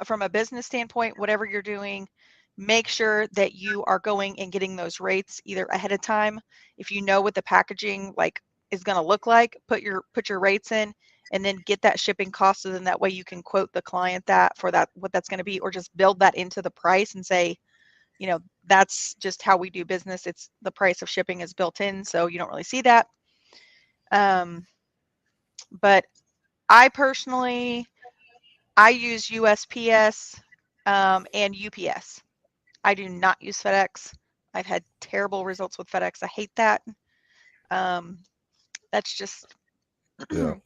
from a business standpoint, whatever you're doing, make sure that you are going and getting those rates either ahead of time. If you know what the packaging like is going to look like, put your rates in and then get that shipping cost, so then that way you can quote the client that for that what that's going to be, or just build that into the price and say, you know, that's just how we do business. It's the price of shipping is built in, so you don't really see that. But I personally, I use USPS and UPS. I do not use FedEx. I've had terrible results with FedEx. I hate that. Um, that's just Yeah.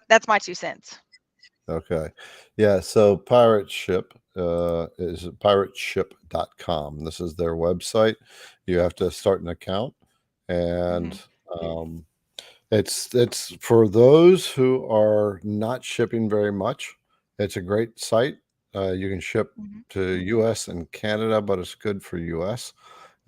that's my 2 cents. Okay. Yeah. So Pirate Ship is pirateship.com. This is their website. You have to start an account, and Hmm. um, it's for those who are not shipping very much. It's a great site. You can ship Hmm. to US and Canada, but it's good for US.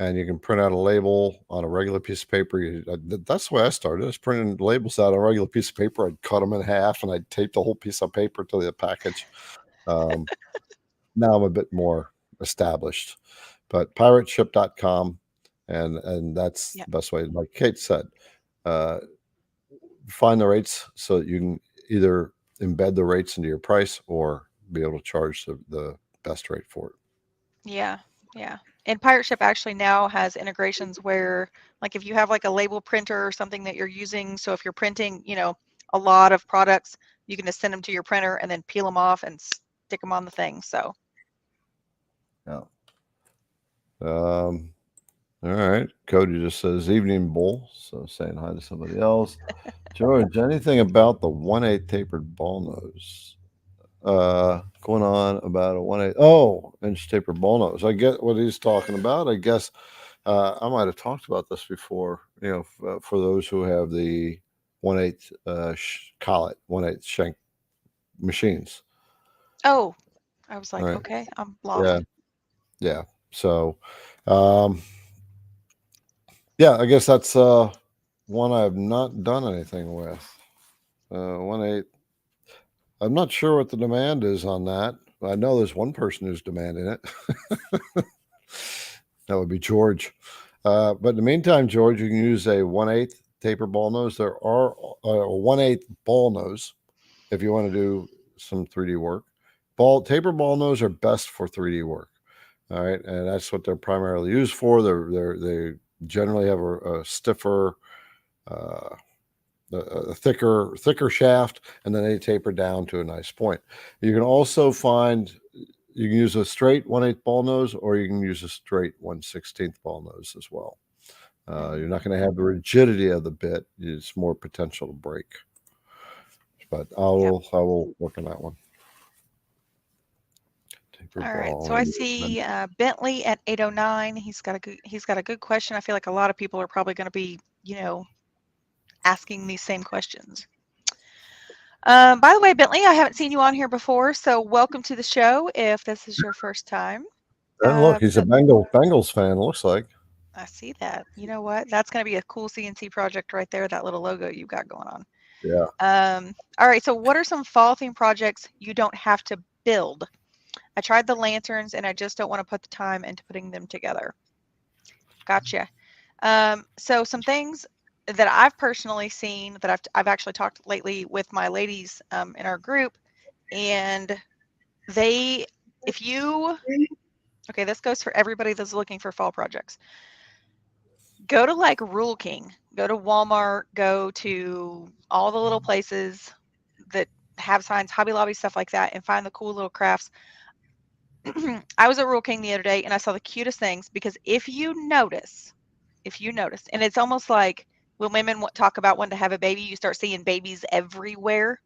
And you can print out a label on a regular piece of paper. That's the way I started. I was printing labels out on a regular piece of paper. I'd cut them in half and I'd tape the whole piece of paper to the package. Um, Now I'm a bit more established, but pirateship.com, and that's Yeah. the best way. Like Kate said, uh, find the rates so that you can either embed the rates into your price or be able to charge the best rate for it. Yeah. Yeah. And Pirate Ship actually now has integrations where, like, if you have like a label printer or something that you're using, so if you're printing, you know, a lot of products, you can just send them to your printer and then peel them off and stick them on the thing. So, Yeah. Um, all right. Cody just says evening bull. So saying hi to somebody else. George, anything about the 1/8 tapered ball nose? Going on about a 1/8 inch tapered ball nose. I get what he's talking about. I guess I might have talked about this before. You know, for those who have the 1/8 collet 1/8 shank machines. oh, I was All like, right. okay, I'm Yeah. lost. Yeah. So, um, yeah, I guess that's one I have not done anything with. 1/8. I'm not sure what the demand is on that. I know there's one person who's demanding it. That would be George. But in the meantime, George, you can use a 1/8 taper ball nose. There are a 1/8 ball nose if you want to do some 3D work. Taper ball nose are best for 3D work. All right, and that's what they're primarily used for. They generally have a stiffer, uh, a thicker shaft, and then they taper down to a nice point. You can also find you can use a straight 1/8 ball nose, or you can use a straight 1/16 ball nose as well. Hmm. You're not going to have the rigidity of the bit. It's more potential to break. but Yep. I will work on that one. Taper All right. ball So I and see Bentley at 809. He's got a good question. I feel like a lot of people are probably going to be, asking these same questions. By the way, Bentley, I haven't seen you on here before, so welcome to the show if this is your first time. and look, he's a So Bengals fan. Looks like. I see that. You know what? That's going to be a cool CNC project right there, that little logo you've got going on. Yeah. All right. So what are some fall theme projects you don't have to build? I tried the lanterns and I just don't want to put the time into putting them together. Gotcha. So some things that I've personally seen that I've actually talked lately with my ladies in our group, and they, if you, okay, this goes for everybody that's looking for fall projects. Go to like Rule King, go to Walmart, go to all the little places that have signs, Hobby Lobby, stuff like that, and find the cool little crafts. I was at Rule King the other day and I saw the cutest things because if you notice, and it's almost like when women talk about wanting to have a baby, you start seeing babies everywhere,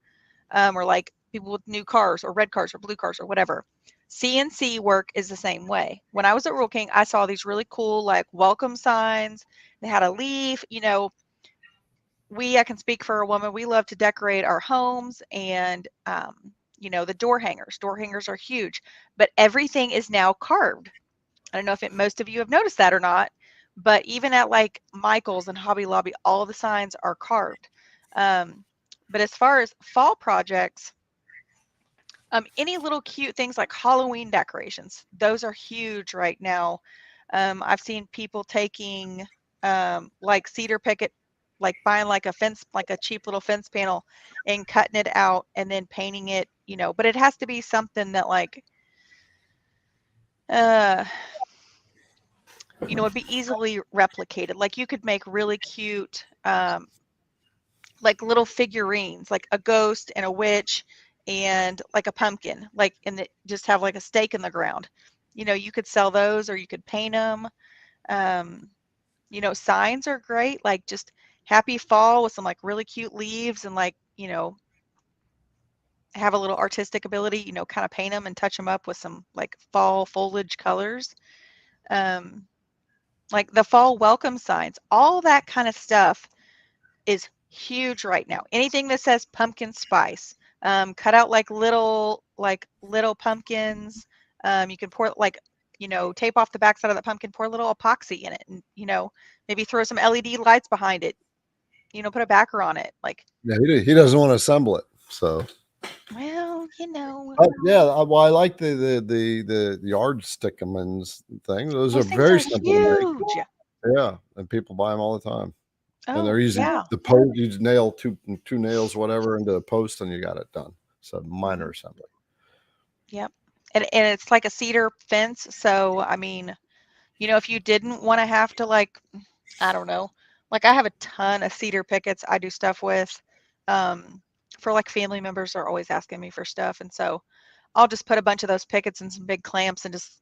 or like people with new cars or red cars or blue cars or whatever. CNC work is the same way. When I was at Rule King, I saw these really cool like welcome signs. They had a leaf, I can speak for a woman, we love to decorate our homes and, the door hangers. Door hangers are huge, but everything is now carved. I don't know if most of you have noticed that or not, but even at like Michael's and Hobby Lobby, all the signs are carved. But as far as fall projects, any little cute things like Halloween decorations, those are huge right now. I've seen people taking like cedar picket, like buying like a fence, like a cheap little fence panel and cutting it out and then painting it, but it has to be something that like, uh, would be easily replicated. Like you could make really cute, like little figurines, like a ghost and a witch and like a pumpkin, like just have like a stake in the ground. You could sell those or you could paint them. Um, signs are great, like just happy fall with some like really cute leaves and like, have a little artistic ability, kind of paint them and touch them up with some like fall foliage colors. Um, like the fall welcome signs, all that kind of stuff is huge right now. Anything that says pumpkin spice, cut out like little pumpkins. You can pour like, tape off the backside of the pumpkin, pour a little epoxy in it, and maybe throw some LED lights behind it. Put a backer on it. Like, Yeah, he doesn't want to assemble it. So, well, yeah. Well, I like the yard stickmans thing. Those are those things very are simple to make. huge. Yeah, and people buy them all the time. And Oh they're easy. yeah. The post, you just nail two nails, whatever, into a post, and you got it done. So minor Mhm. assembly. Yep. And it's like a cedar fence. So I mean, if you didn't want to have to like, I don't know, like I have a ton of cedar pickets I do stuff with. Um, for like family members are always asking me for stuff, and so I'll just put a bunch of those pickets in some big clamps and just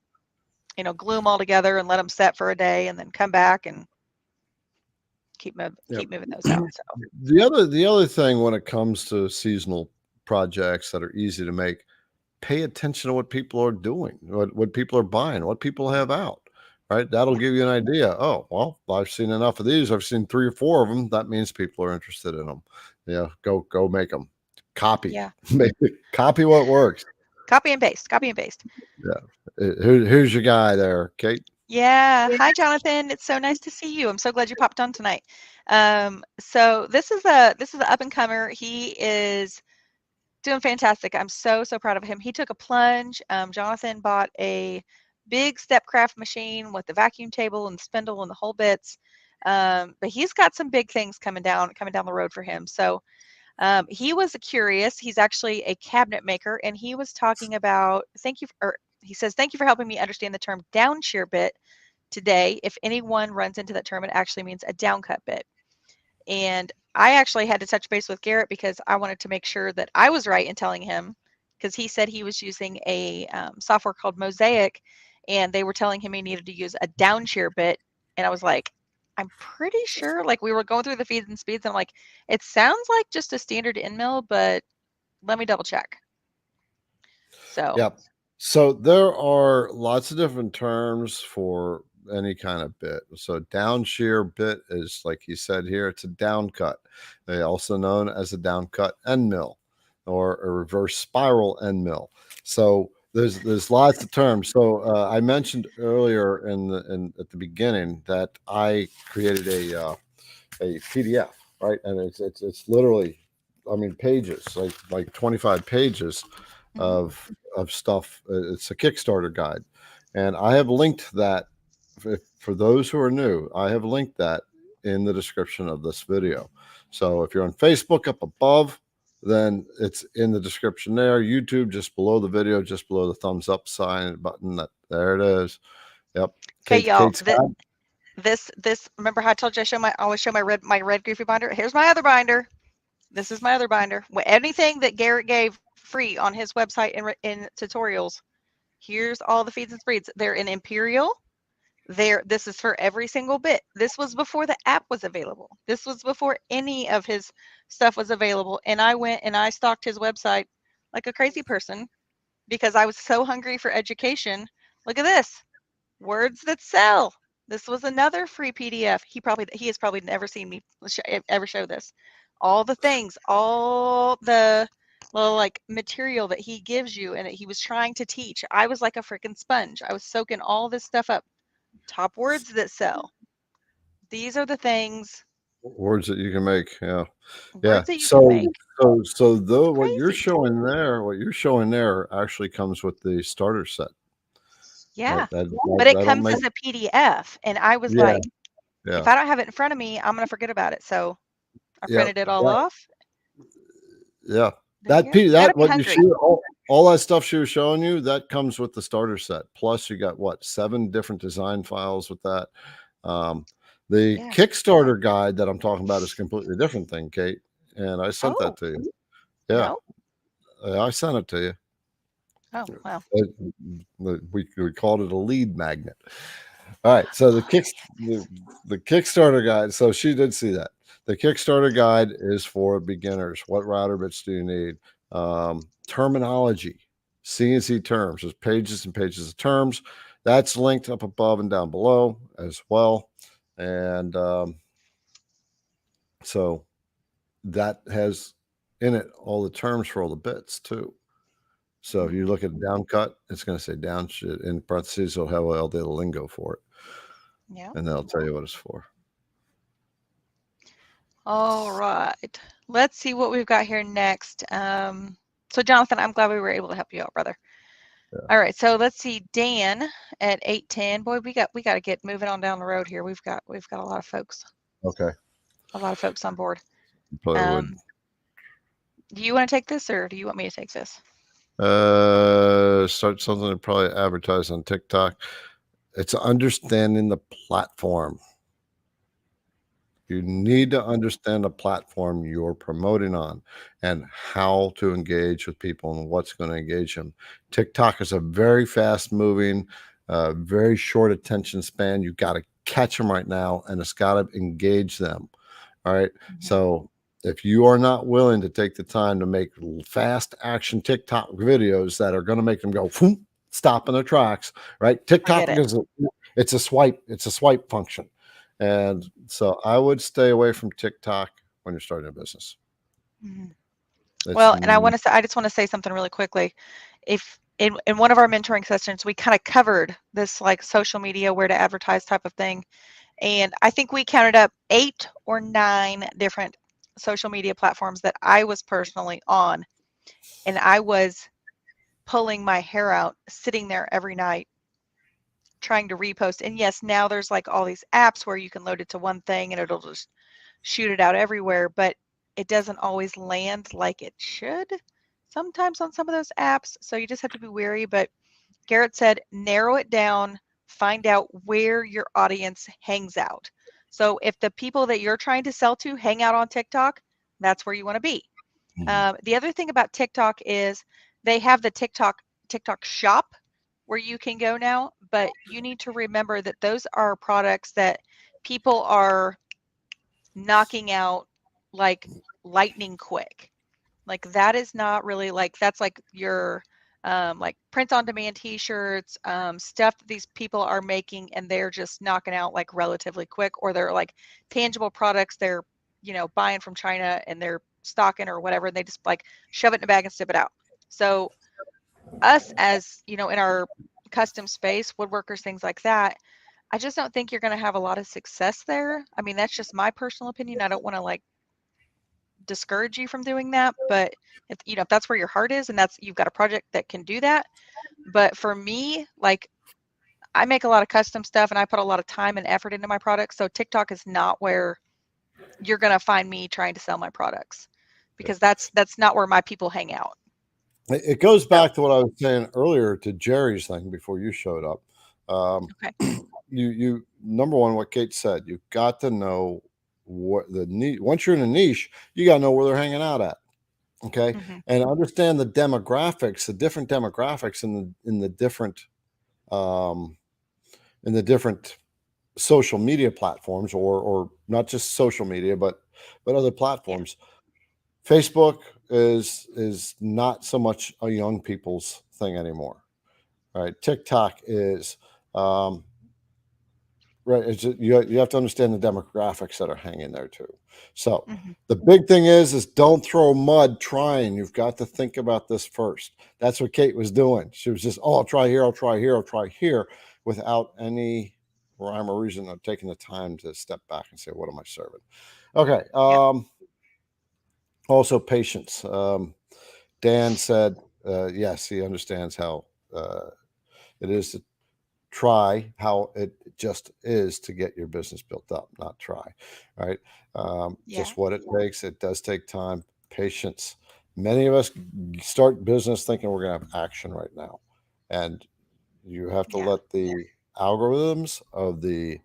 glue them all together and let them set for a day, and then come back and Yep. keep moving those out. So The other thing when it comes to seasonal projects that are easy to make, pay attention to what people are doing, what people are buying, what people have out. Right, that'll yeah, give you an idea. Oh, well, I've seen enough of these. I've seen 3 or 4 of them. That means people are interested in them. Yeah, go make them. Copy, yeah, copy what works. copy and paste, copy and paste. Yeah. Who's your guy there, Kate? Yeah. Hi, Jonathan. It's so nice to see you. I'm so glad you popped on tonight. So this is a up and comer. He is doing fantastic. I'm so proud of him. He took a plunge. Jonathan bought a big Stepcraft machine with the vacuum table and spindle and the whole bits. But he's got some big things coming down the road for him. So he was curious. He's actually a cabinet maker, and he was talking about he says, thank you for helping me understand the term down shear bit today. If anyone runs into that term, it actually means a down cut bit. And I actually had to touch base with Garrett because I wanted to make sure that I was right in telling him, because he said he was using a software called Mosaic, and they were telling him he needed to use a down shear bit. And I was like, I'm pretty sure, like, we were going through the feeds and speeds, and I'm like, it sounds like just a standard end mill, but let me double check. So, Yep. So there are lots of different terms for any kind of bit. So down shear bit is, like he said here, it's a down cut. They also known as a down cut end mill or a reverse spiral end mill. So there's lots of terms. So I mentioned earlier at the beginning that I created a PDF, right? And it's literally, I mean, pages, like 25 pages mhm. of stuff. It's a Kickstarter guide, and I have linked that for those who are new. I have linked that in the description of this video. So if you're on Facebook up above, then it's in the description there. YouTube just below the video, just below the thumbs up sign button. There it is. Yep. Okay, y'all. Kate's got. This. Remember how I told you I always show my red goofy binder. Here's my other binder. This is my other binder. Anything that Garrett gave free on his website in tutorials. Here's all the feeds and speeds. They're in Imperial. This is for every single bit. This was before the app was available. This was before any of his stuff was available. And I went and I stalked his website like a crazy person because I was so hungry for education. Look at this. Words that sell. This was another free PDF. He has probably never seen me ever show this. All the things, all the little like material that he gives you and that he was trying to teach. I was like a freaking sponge. I was soaking all this stuff up. Top words that sell. These are the things. Words that you can make. Yeah. Yeah. Words that you can So make. so though Crazy. what you're showing there actually comes with the starter set. Yeah. That But it that'll comes make as a PDF. And I was yeah, like, yeah. if I don't have it in front of me, I'm going to forget about it. So I Yep. printed it all That, off. yeah. There you go. You got to That be what you hungry. see all that stuff she was showing you, that comes with the starter set. Plus you got what, 7 different design files with that. The Yeah. Kickstarter guide that I'm talking about is a completely different thing, Kate. And I sent that Oh, to you. Yeah. no. I sent it to you. Oh, wow. We called it a lead magnet. All right, so the Kickstarter guide. So she did see that. The Kickstarter guide is for beginners. What router bits do you need? Terminology, CNC terms. There's pages and pages of terms. That's linked up above and down below as well. And so that has in it all the terms for all the bits too. So if you look at down cut, it's going to say down shit in parentheses. It'll have all the lingo for it, Yeah. and they'll tell you what it's for. All right. Let's see what we've got here next. So Jonathan, I'm glad we were able to help you out, brother. Yeah. All right. So let's see. Dan at 810. Boy, we got to get moving on down the road here. We've got a lot of folks. Okay. A lot of folks on board. Probably would. Do you want to take this or do you want me to take this? Start something and probably advertise on TikTok. It's understanding the platform. You need to understand the platform you're promoting on and how to engage with people and what's going to engage them. TikTok is a very fast moving, very short attention span. You've got to catch them right now and it's got to engage them. All right. So if you are not willing to take the time to make fast action TikTok videos that are going to make them go stop in their tracks, right? TikTok is it's a swipe function. And so I would stay away from TikTok when you're starting a business. Well, and I just want to say something really quickly. If in one of our mentoring sessions, we kind of covered this like social media, where to advertise type of thing. And I think we counted up 8 or 9 different social media platforms that I was personally on. And I was pulling my hair out, sitting there every night, trying to repost. And yes, now there's like all these apps where you can load it to one thing and it'll just shoot it out everywhere, but it doesn't always land like it should sometimes on some of those apps. So you just have to be wary. But Garrett said, narrow it down, find out where your audience hangs out. So if the people that you're trying to sell to hang out on TikTok, that's where you want to be. The other thing about TikTok is they have the TikTok shop where you can go now, but you need to remember that those are products that people are knocking out like lightning quick. Like that is not really like that's like your like print on demand t-shirts, stuff that these people are making and they're just knocking out like relatively quick, or they're like tangible products they're, buying from China and they're stocking or whatever, and they just like shove it in a bag and ship it out. So us as, in our custom space, woodworkers, things like that, I just don't think you're going to have a lot of success there. I mean, that's just my personal opinion. I don't want to like discourage you from doing that, but if that's where your heart is and that's you've got a project that can do that. But for me, like I make a lot of custom stuff and I put a lot of time and effort into my products. So TikTok is not where you're going to find me trying to sell my products, because that's not where my people hang out. It goes So, back to what I was saying earlier to Jerry's thing before you showed up. okay. You number one, what Kate said, you've got to know what the niche. Once you're in a niche, you got to know where they're hanging out at. Okay, Mhm. and understand the demographics, the different demographics um, in the different social media platforms, or not just social media, but other Yeah. platforms. Facebook is not so much a young people's thing anymore, right? TikTok is, um, right. You have to understand the demographics that are hanging there too. So Mhm. the big thing is don't throw mud trying. You've got to think about this first. That's what Kate was doing. She was just, oh, I'll try here, I'll try here, I'll try here, without any rhyme or reason of taking the time to step back and say, what am I serving? Okay. Yep. Also patience. Dan said, yes, he understands how it is to try, how it just is to get your business built up, not try, right? Yeah. Just what it takes. It does take time, patience. Many of us start business thinking we're going to have action right now. And you have to Yeah. let the algorithms of the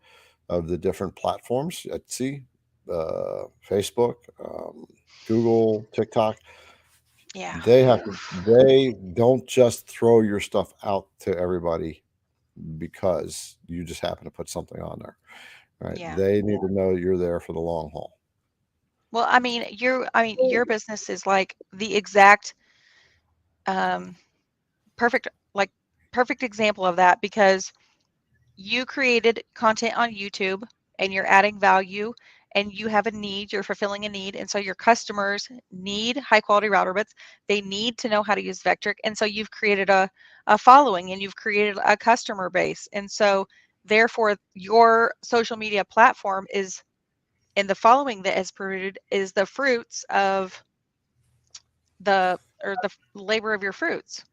different platforms, Etsy, Facebook, Google, TikTok, Yeah. Oof. they don't just throw your stuff out to everybody because you just happen to put something on there, right? Yeah. They need to know you're there for the long haul. Well, your business is like the exact um perfect like perfect example of that, because you created content on YouTube and you're adding value and you have a need, you're fulfilling a need. And so your customers need high quality router bits. They need to know how to use Vectric. And so you've created a following and you've created a customer base. And so therefore your social media platform is, in the following that has produced, is the fruits of the labor of your fruits.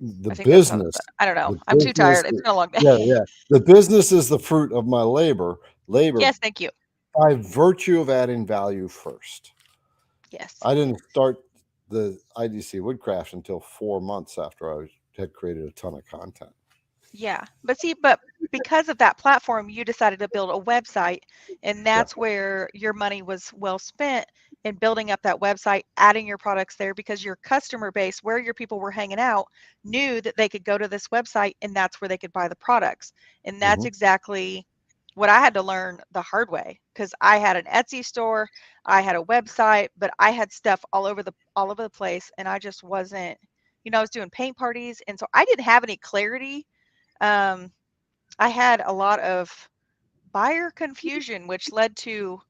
The I think that's how, business, I don't know. the I'm too business, tired. It's been a long day. yeah, yeah. The business is the fruit of my labor Yes, thank you. by virtue of adding value first. Yes. I didn't start the IDC Woodcraft until 4 months after had created a ton of content. Yeah. But because of that platform, you decided to build a website, and Yeah. that's where your money was well spent in building up that website, adding your products there, because your customer base, where your people were hanging out, knew that they could go to this website and that's where they could buy the products. And that's Hmm. exactly what I had to learn the hard way, because I had an Etsy store, I had a website, but I had stuff all over the place, and I just wasn't, I was doing paint parties, and so I didn't have any clarity. um, I had a lot of buyer confusion, which led to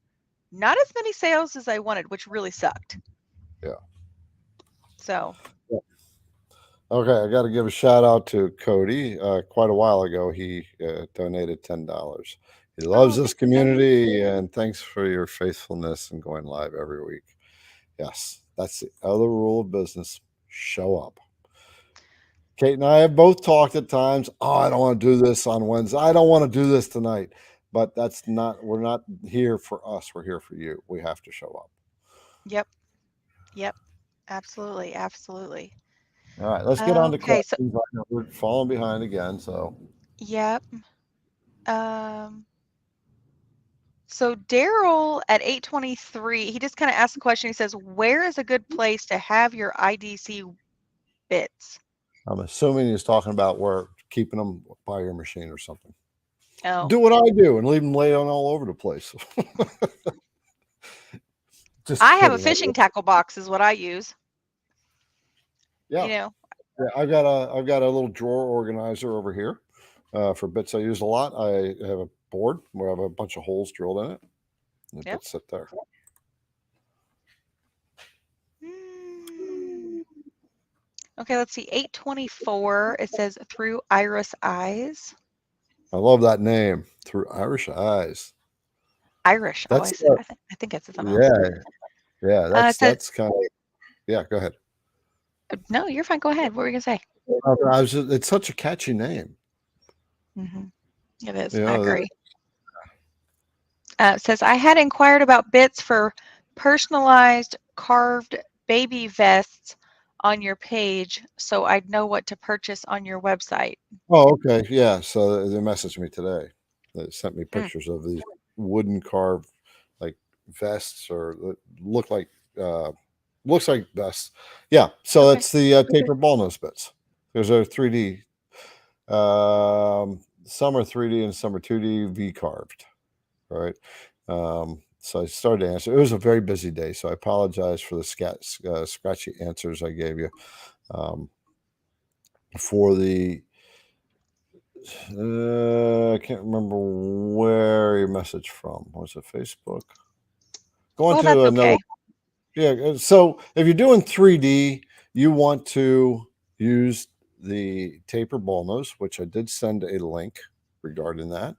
not as many sales as I wanted, which really sucked. Yeah. So, Okay, I got to give a shout out to Cody. Quite a while ago, he donated $10. He loves oh, this thank you, Cody. community, and thanks for your faithfulness and going live every week. Yes, that's the other rule of business. Show up. Kate and I have both talked at times. Oh, I don't want to do this on Wednesday. I don't want to do this tonight. But that's not, we're not here for us. We're here for you. We have to show up. Yep, yep, absolutely, absolutely. All right, let's get on to Okay, so questions. I know we're falling behind again. So, yep. Um, so Daryl at 823, he just kind of asked the question. He says, "Where is a good place to have your IDC bits?" I'm assuming he's talking about where keeping them by your machine or something. Oh, do what I do and leave them laid on all over the place. Just I have a kidding. fishing tackle box is what I use. Yeah, You know, yeah. I've got a little drawer organizer over here for bits I use a lot. I have a board where I have a bunch of holes drilled in it. And the yep. bits sit there. Mm. Okay, let's see. 824. It says through Iris Eyes. I love that name, Through Irish Eyes. Irish. Oh, That's I think it's something else. yeah, yeah. It says That's kind of yeah. Go ahead. no. You're fine. Go ahead. What were you gonna say? It's such a catchy name. Hmm. It is. You I know, agree. It says I had inquired about bits for personalized carved baby vests on your page, so I'd know what to purchase on your website. oh, okay, yeah. So they messaged me today. They sent me Mm, pictures of these wooden carved like vests or look like uh, looks like vests. Yeah. So okay. that's the taper ball nose bits. There's a 3D. Some are 3D and some are 2D V carved. Right. So I started to answer. It was a very busy day, so I apologize for the scratchy answers I gave you. Um, for the I can't remember where your message from. Was it Facebook? Going Well, to that's another. okay. Yeah. So if you're doing 3D, you want to use the taper ball nose, which I did send a link regarding that.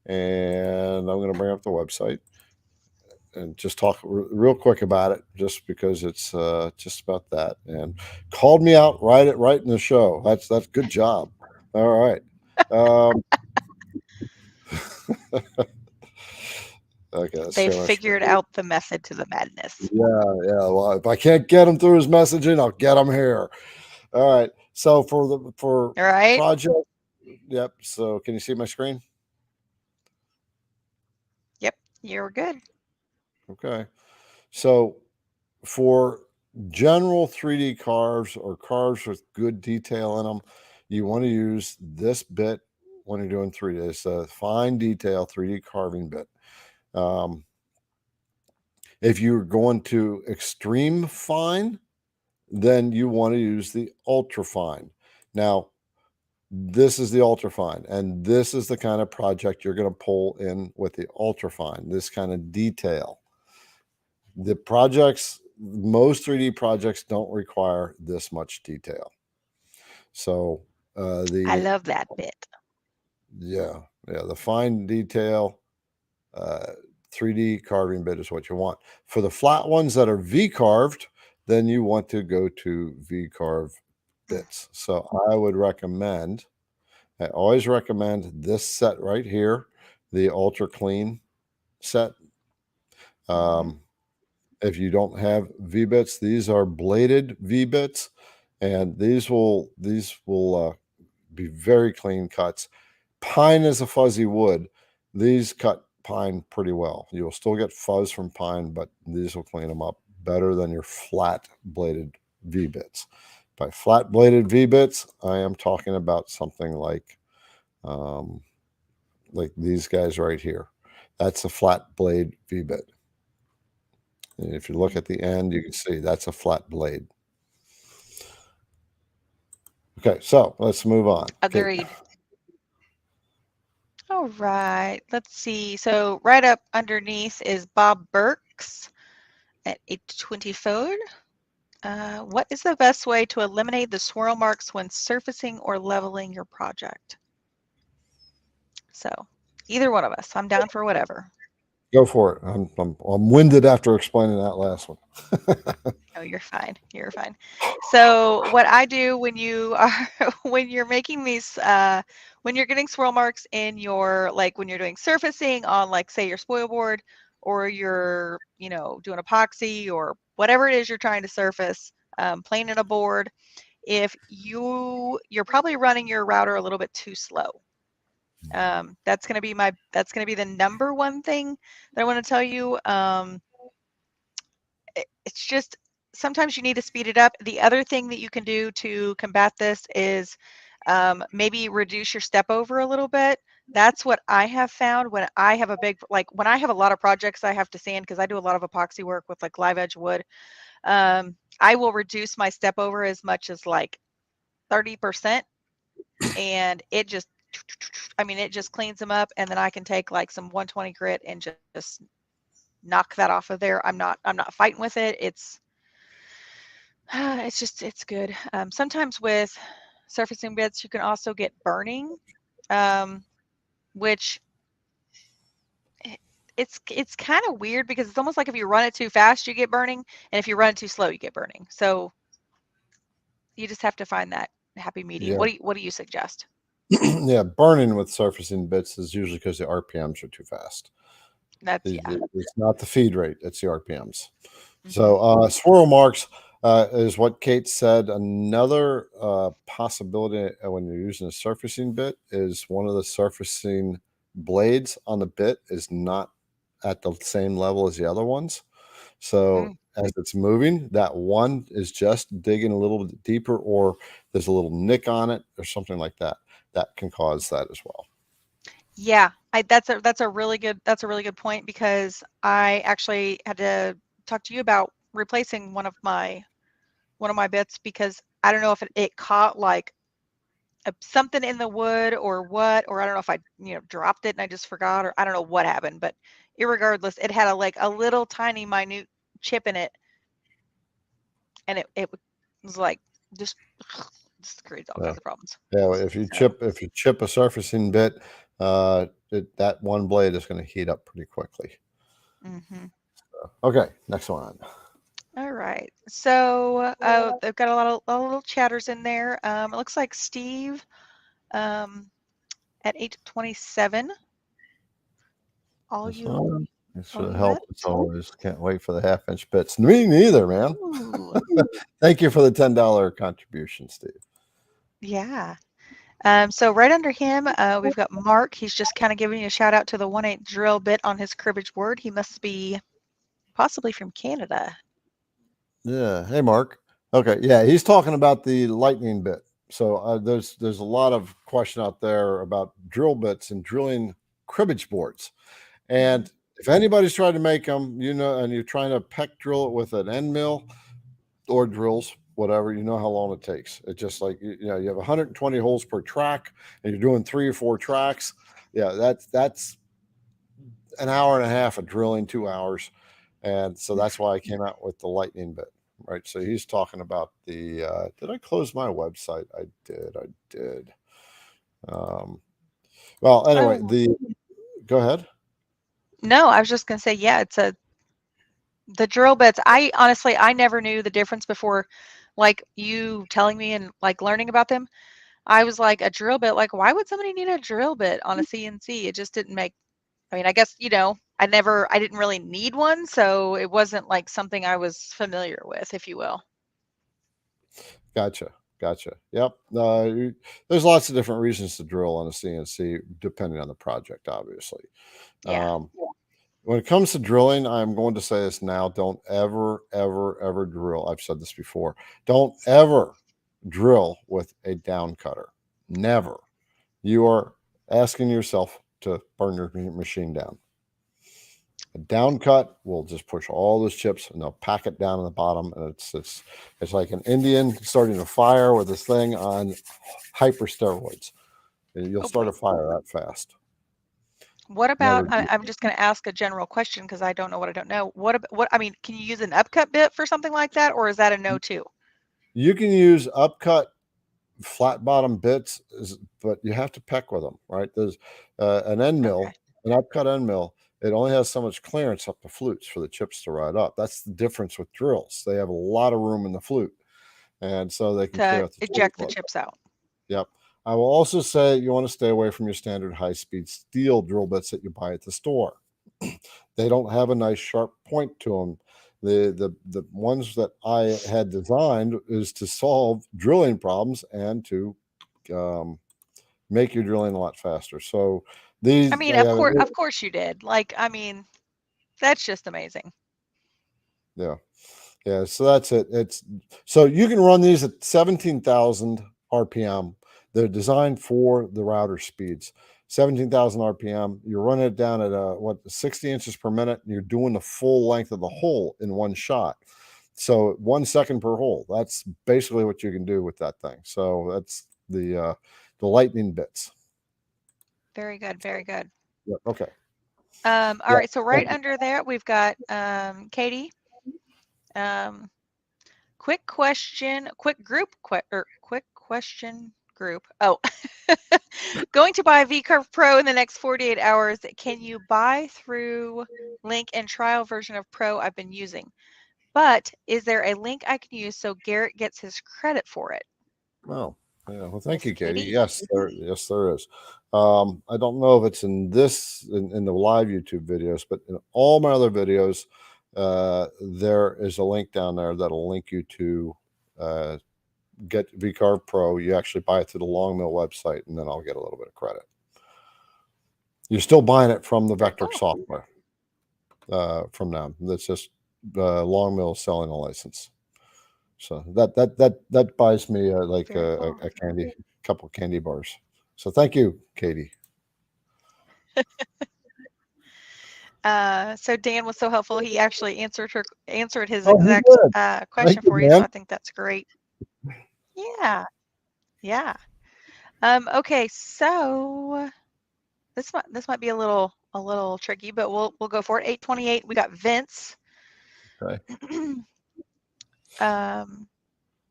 And I'm going to bring up the website and just talk real quick about it, just because it's just about that. And called me out right in the show. That's good job. All right. Um, okay, let's They share my screen. figured out the method to the madness. Yeah, yeah. Well, if I can't get him through his messaging, I'll get him here. All right. So for All right. project, yep. So can you see my screen? Yep. You're good. Okay. So for general 3D carves or carves with good detail in them, you want to use this bit when you're doing 3D. It's a fine detail 3D carving bit. Um, if you're going to extreme fine, then you want to use the ultra fine. Now, this is the ultra fine, and this is the kind of project you're going to pull in with the ultra fine, this kind of detail. The projects, most 3D projects don't require this much detail. So I the love that bit. yeah, yeah, the fine detail uh, 3D carving bit is what you want. For the flat ones that are V carved, then you want to go to V carve bits. So I always recommend this set right here, the ultra clean set. Mm-hmm. Um, if you don't have V bits, these are bladed V bits, and these will be very clean cuts. Pine is a fuzzy wood. These cut pine pretty well. You'll still get fuzz from pine, but these will clean them up better than your flat bladed V bits. By flat bladed V bits, I am talking about something um, like these guys right here. That's a flat blade V bit. And if you look at the end, you can see that's a flat blade. Okay, so let's move on. Okay, Agreed. All right. Let's see. So right up underneath is Bob Burks at 824. What is the best way to eliminate the swirl marks when surfacing or leveling your project? So either one of us. I'm down for whatever. go for it. I'm winded after explaining that last one. Oh, you're fine. You're fine. So what I do when you are when you're making these when you're getting swirl marks in your like when you're doing surfacing on like say your spoil board or you're doing epoxy or whatever it is you're trying to surface, planing a board, if you're probably running your router a little bit too slow. That's going to be the number one thing that I want to tell you. It's just sometimes you need to speed it up. The other thing that you can do to combat this is maybe reduce your step over a little bit. That's what I have found when I have a big, like when I have a lot of projects I have to sand because I do a lot of epoxy work with like live edge wood. I will reduce my step over as much as like 30%, and it just, I mean, it just cleans them up, and then I can take like some 120 grit and just knock that off of there. I'm not fighting with it. It's just, it's good. Sometimes with surfacing bits, you can also get burning, which it's kind of weird because it's almost like if you run it too fast, you get burning, and if you run it too slow, you get burning. So you just have to find that happy medium. Yeah. What do you suggest? Yeah, burning with surfacing bits is usually because the RPMs are too fast. That's, yeah. It's not the feed rate, it's the RPMs. Hmm. So swirl marks is what Kate said. Another possibility when you're using a surfacing bit is one of the surfacing blades on the bit is not at the same level as the other ones. So Mm. as it's moving, that one is just digging a little bit deeper, or there's a little nick on it, or something like that. That can cause that as well. Yeah, that's a really good point because I actually had to talk to you about replacing one of my bits because I don't know if it caught like something in the wood or what, or I don't know if I dropped it and I just forgot, or I don't know what happened, but irregardless, it had a little tiny minute chip in it, and it was like just just creates all Yeah. kinds of problems. Yeah, So, if you chip a surfacing bit, that one blade is going to heat up pretty quickly. mhm. Okay, next one. All right. So they've got a lot of little chatters in there. It looks like Steve um, at 8:27. All This you, one. Thanks for all the you help at? as always. Can't wait for the half-inch bits. Me neither, man. Ooh, Thank you for the $10 contribution, Steve. yeah. So right under him, we've got Mark. He's just kind of giving you a shout out to the 1/8 drill bit on his cribbage word. He must be possibly from Canada. Yeah. Hey, Mark. Okay. Yeah, he's talking about the lightning bit. So there's a lot of question out there about drill bits and drilling cribbage boards. Hmm. And if anybody's trying to make them, and you're trying to peck drill it with an end mill or drills, whatever, you know how long it takes. It's just like you have 120 holes per track, and you're doing 3 or 4 tracks. Yeah, that's an hour and a half of drilling, 2 hours, and so that's why I came out with the lightning bit. Right. So he's talking about the. Did I close my website? I did. I did. Um, well, anyway, Oh, the go ahead. no, I was just gonna say, yeah, the drill bits. I honestly, I never knew the difference before, like you telling me and like learning about them. I was like, a drill bit, like why would somebody need a drill bit on a CNC? It just didn't make, I mean, I guess, I didn't really need one, so it wasn't like something I was familiar with, if you will. Gotcha. Gotcha. Yep. There's lots of different reasons to drill on a CNC, depending on the project, obviously. Yeah. Um, when it comes to drilling, I'm going to say this now. Don't ever, ever, ever drill. I've said this before. Don't ever drill with a down cutter. Never. You are asking yourself to burn your machine down. A down cut will just push all those chips and they'll pack it down in the bottom. And it's like an Indian starting a fire with this thing on hyper steroids. And you'll Oh start boy. a fire that fast. What about, Never. I'm just going to ask a general question because I don't know what I don't know. I mean, can you use an upcut bit for something like that, or is that a no too? You can use upcut flat bottom bits, but you have to peck with them, right? There's an end Okay. mill, an upcut end mill. It only has so much clearance up the flutes for the chips to ride up. That's the difference with drills. They have a lot of room in the flute, and so they can clear To out the chips. eject the chips out. Yep. I will also say you want to stay away from your standard high speed steel drill bits that you buy at the store. They don't have a nice sharp point to them. The ones that I had designed is to solve drilling problems and to um, make your drilling a lot faster. So I these, mean, of course you did. Like, I mean, that's just amazing. yeah, yeah. So that's it. It's so you can run these at 17,000 RPM. They're designed for the router speeds. 17,000 RPM. You're running it down at 60 inches per minute. And you're doing the full length of the hole in one shot. So 1 second per hole. That's basically what you can do with that thing. So that's the lightning bits. Very good. Very good. Yep. Okay. All right. So right under there, we've got Katie. Quick question group. Oh, going to buy a V-Curve Pro in the next 48 hours. Can you buy through link and trial version of Pro I've been using? But is there a link I can use so Garrett gets his credit for it? Oh, yeah. Well, thank Miss you, Katie. Katie? Yes, there is. I don't know if it's in the live YouTube videos, but in all my other videos, there is a link down there that'll link you to get V-Carve Pro. You actually buy it through the Long Mill website, and then I'll get a little bit of credit. You're still buying it from the Vectric software from them. That's just Long Mill selling a license. So that buys me like a couple candy bars. So thank you, Katie. So Dan was so helpful. He actually answered his Oh, exact question for you. So I think that's great. Yeah. Yeah. Okay. So this might be a little tricky, but we'll go for it. 828. We got Vince. Okay.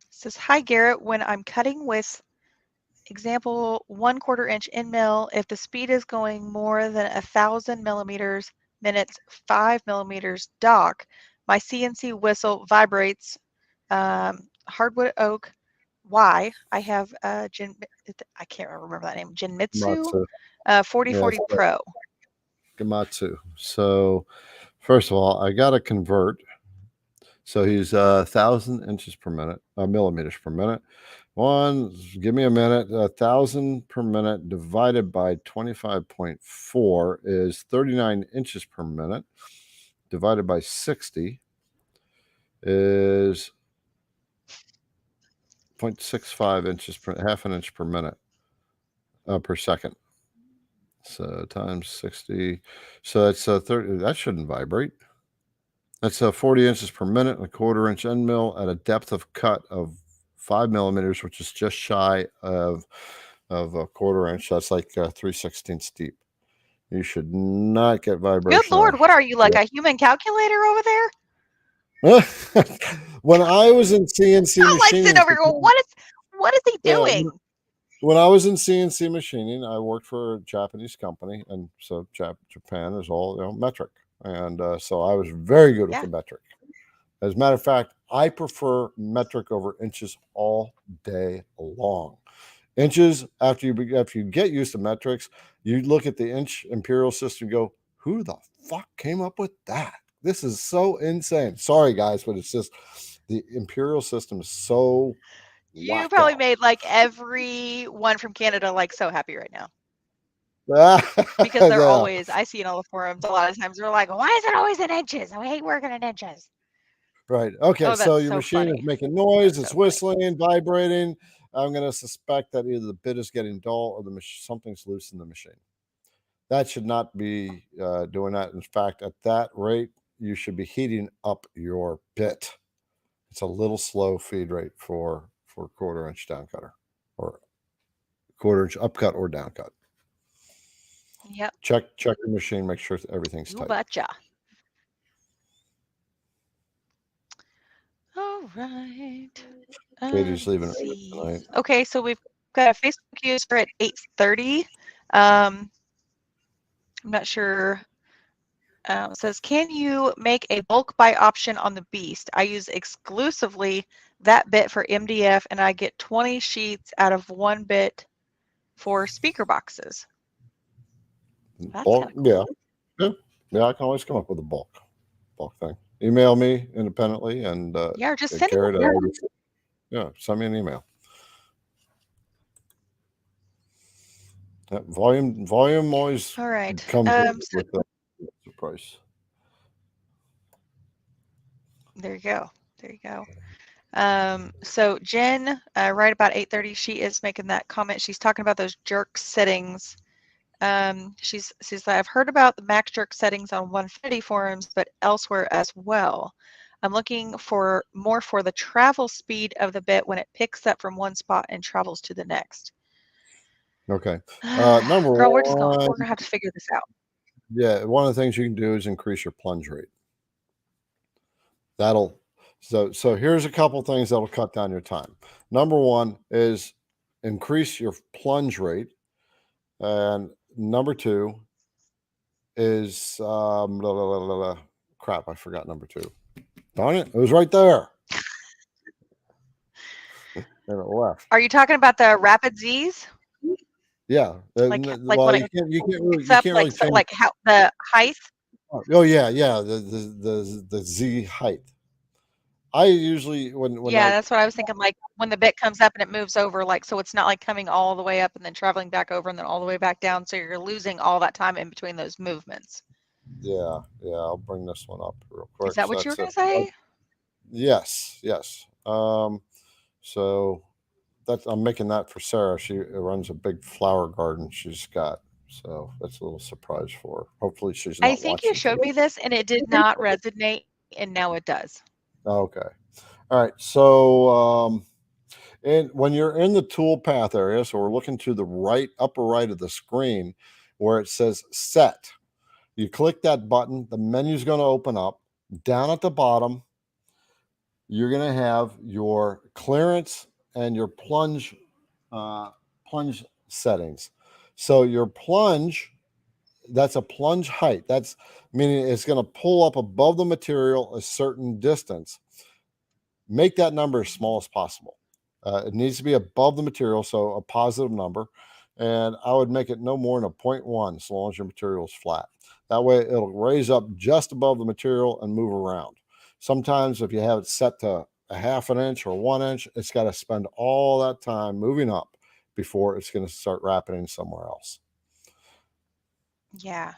Says, hi Garrett. When I'm cutting with example 1/4 inch end mill, if the speed is going more than 1,000 millimeters minutes 5 millimeters dock, my CNC whistle vibrates. Hardwood oak. Why? I have I can't remember that name. Jinmitsu 4040 Pro. Gamatsu. So first of all, I got to convert. So he's 1,000 inches per minute, millimeters per minute. Give me a minute. 1,000 per minute divided by 25.4 is 39 inches per minute. Divided by 60 is 0.65 inches per half an inch per minute per second. So times 60. So that's 30. That shouldn't vibrate. That's 40 inches per minute, and 1/4 inch end mill at a depth of cut of 5 millimeters, which is just shy of a 1/4 inch. That's like 3/16 deep. You should not get vibration. Good Lord, what are you, like a human calculator over there? When I was in CNC machining, over here. What is he doing? When I was in CNC machining, I worked for a Japanese company, and so Japan is all metric, and so I was very good with the metric. As a matter of fact, I prefer metric over inches all day long. Inches, after you get used to metrics, you look at the inch imperial system and go, who the fuck came up with that? This is so insane. Sorry, guys, but it's just the imperial system is so You probably made like everyone from Canada like so happy right now. Because they're always, I see in all the forums a lot of times they're like, why is it always in inches? I hate working in inches. Right. Okay. So your machine is making noise. It's whistling, vibrating. I'm going to suspect that either the bit is getting dull or something's loose in the machine. That should not be doing that. In fact, at that rate, you should be heating up your bit. It's a little slow feed rate for 1/4 inch down cutter or 1/4 inch upcut or down cut. Yep. Check your machine. Make sure everything's tight. Betcha. All right. Katie's leaving tonight. Okay, so we've got a Facebook user at 8:30. I'm not sure. Says, can you make a bulk buy option on the Beast? I use exclusively that bit for MDF, and I get 20 sheets out of 1 bit for speaker boxes. That's bulk, cool. yeah. I can always come up with a bulk thing. Email me independently, and or just send Garrett, send me an email. Volume always comes with the price. There you go. So Jen, right about 8:30, she is making that comment. She's talking about those jerk settings She's says, I've heard about the max jerk settings on Onefinity forums, but elsewhere as well. I'm looking for more for the travel speed of the bit when it picks up from one spot and travels to the next. Okay. Number Girl, one, we're gonna have to figure this out. yeah, one of the things you can do is increase your plunge rate. That'll so here's a couple things that'll cut down your time. Number one is increase your plunge rate, and number two is crap. I forgot number two. Darn it! It was right there, and it left. Are you talking about the rapid Z's? Yeah. Like Well, when you it can't picks up, really change. like how the height? Oh yeah, yeah. The Z height. I usually when Yeah, I that's what I was thinking. Like when the bit comes up and it moves over, like so it's not like coming all the way up and then traveling back over and then all the way back down. So you're losing all that time in between those movements. yeah, I'll bring this one up real Is quick. that So what you were that's it. gonna say? Yes, yes. So that's I'm making that for Sarah. She runs a big flower garden she's got. So that's a little surprise for her. Hopefully she's I not think you watching showed today. me this and it did not resonate, and now it does. Okay. All right. So and when you're in the tool path area, so we're looking to the right, upper right of the screen where it says set. You click that button, the menu's going to open up. Down at the bottom, you're going to have your clearance and your plunge settings. So your plunge, that's a plunge height. That's meaning it's going to pull up above the material a certain distance. Make that number as small as possible. It needs to be above the material, so a positive number. And I would make it no more than a 0.1 as long as your material is flat. That way it'll raise up just above the material and move around. Sometimes if you have it set to a half an inch or 1 inch, it's got to spend all that time moving up before it's going to start wrapping somewhere else. Yeah.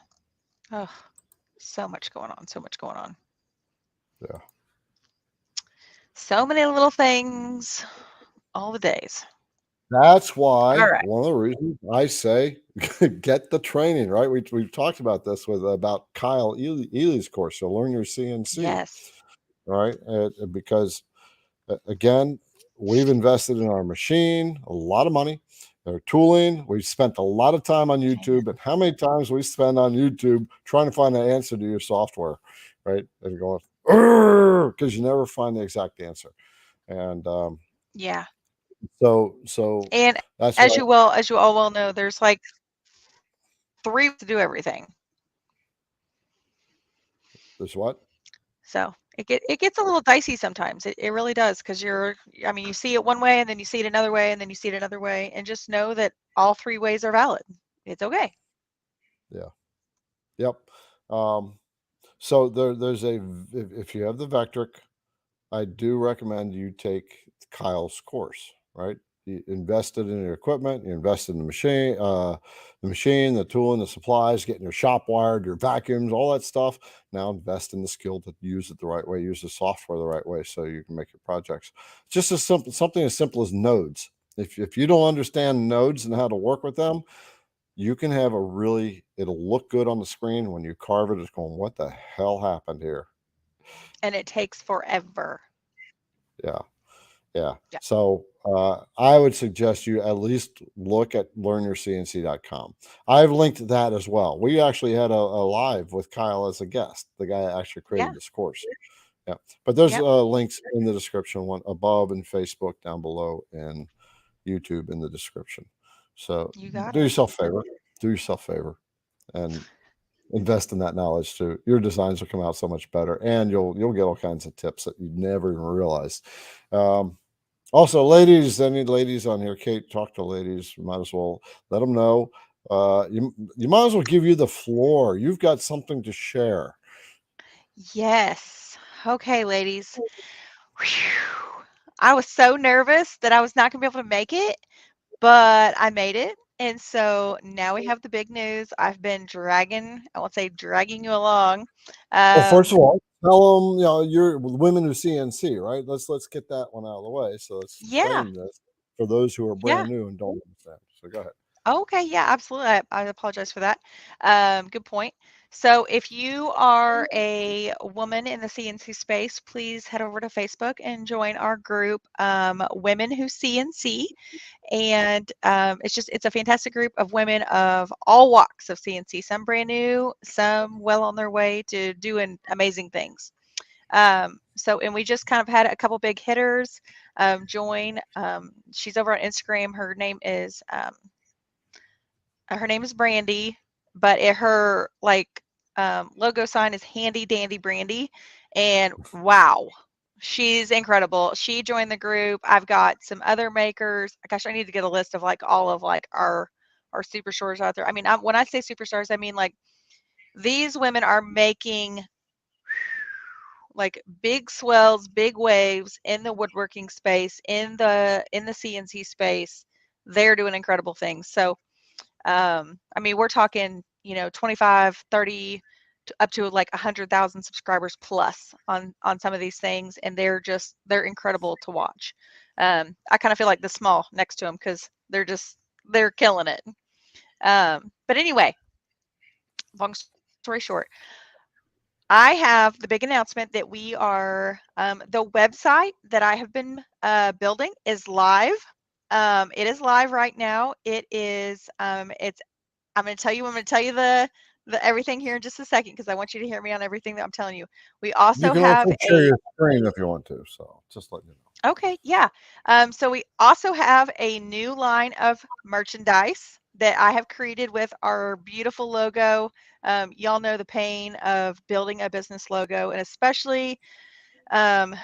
Oh, so much going on. So much going on. Yeah. So many little things all the days. That's All why right. one of the reasons I say get the training, right? We've talked about this with about Kyle Ely's course. So learn your CNC, Yes. right? Because again, we've invested in our machine a lot of money, our tooling. We've spent a lot of time on Amen. YouTube, and how many times we spend on YouTube trying to find the answer to your software, right? And you're going because you never find the exact answer, and Yeah. so And that's why as you all well know, there's like 3 to do everything. there's what. So it gets a little dicey sometimes. It really does because I mean, you see it one way and then you see it another way and then you see it another way, and just know that all 3 ways are valid. It's okay. Yeah. Yep. Um, so there's if you have the Vectric, I do recommend you take Kyle's course, right? You invested in your equipment, you invested in the machine, the tooling, the supplies, getting your shop wired, your vacuums, all that stuff. Now invest in the skill to use it the right way, use the software the right way so you can make your projects. Just as simple, something as simple as nodes. If you don't understand nodes and how to work with them, you can have it'll look good on the screen. When you carve it, it's going, what the hell happened here? And it takes forever. Yeah. Yeah. Yeah. So I would suggest you at least look at learnyourcnc.com. I've linked that as well. We actually had a live with Kyle as a guest, the guy that actually Yeah. created this course. Yeah. But there's Yep. links in the description, one above in Facebook, down below, and YouTube in the description. So You got do it. yourself a favor. Do yourself a favor and invest in that knowledge too. Your designs will come out so much better, and you'll get all kinds of tips that you never even realized. Also, ladies, any ladies on here, Kate, talk to ladies. You might as well let them know. You might as well give you the floor. You've got something to share. Yes. Okay, ladies. Whew. I was so nervous that I was not going to be able to make it, but I made it. And so now we have the big news. I've been I won't say dragging you along. Well, first of Um, all, tell them you're women who CNC, right? Let's get that one out of the way. So let's yeah, explain this for those who are yeah. brand new and don't understand. So go ahead. Okay, yeah, absolutely. I apologize for that. Good point. So if you are a woman in the CNC space, please head over to Facebook and join our group, Women Who CNC. And it's a fantastic group of women of all walks of CNC, some brand new, some well on their way to doing amazing things. And we just kind of had a couple big hitters join. She's over on Instagram. Her name is Brandy, but her logo sign is Handy Dandy Brandy, and wow, she's incredible. She joined the group. I've got some other makers. Gosh, I need to get a list of like all of like our superstars out there. I mean, when I say superstars, I mean like these women are making like big swells, big waves in the woodworking space, in the CNC space. They're doing incredible things. So I mean, we're talking, 25, 30, up to like 100,000 subscribers plus on some of these things, and they're incredible to watch. I kind of feel like the small next to them because they're killing it. But anyway, long story short, I have the big announcement that we are the website that I have been building is live. It is live right now. It's I'm going to tell you the everything here in just a second because I want you to hear me on everything that I'm telling you. We You also can have also share a your screen if you want to. So just let you know. Okay, yeah. So we also have a new line of merchandise that I have created with our beautiful logo. Y'all know the pain of building a business logo, and especially um,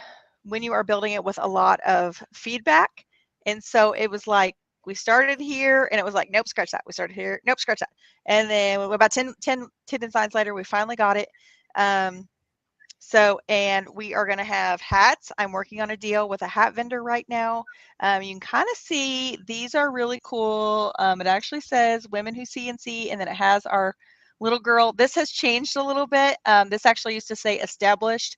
when you are building it with a lot of feedback. And so it was like we started here and it was like, nope, scratch that. We started here, nope, scratch that. And then about 10 designs later, we finally got it. Um, and we are going to have hats. I'm working on a deal with a hat vendor right now. You can kind of see these are really cool. It actually says Women Who CNC, and then it has our little girl. This has changed a little bit. This actually used to say established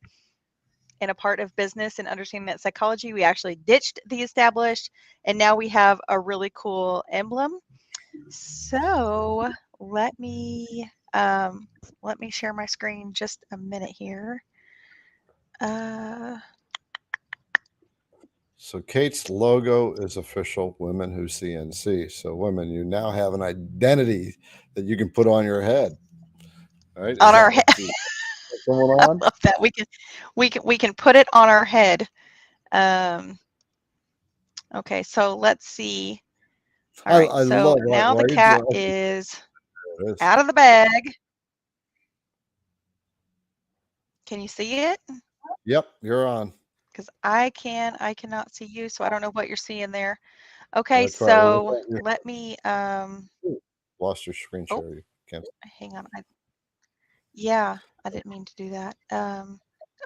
in a part of business and understanding that psychology. We actually ditched the established, and now we have a really cool emblem. So let me share my screen just a minute here. Uh, So Kate's logo is official, Women Who CNC. So women, you now have an identity that you can put on your head. All right. Is on that our what head. what's going I on? love that. We can put it on our head. Um, okay, so let's see. All right, I so love now why the you do cat it. is There it is. out of the bag. Can you see it? Yep, you're on. Because I cannot see you, so I don't know what you're seeing there. Okay, That's right. Well, so let me lost your screen oh, share. You can't. hang on. Yeah, I didn't mean to do that.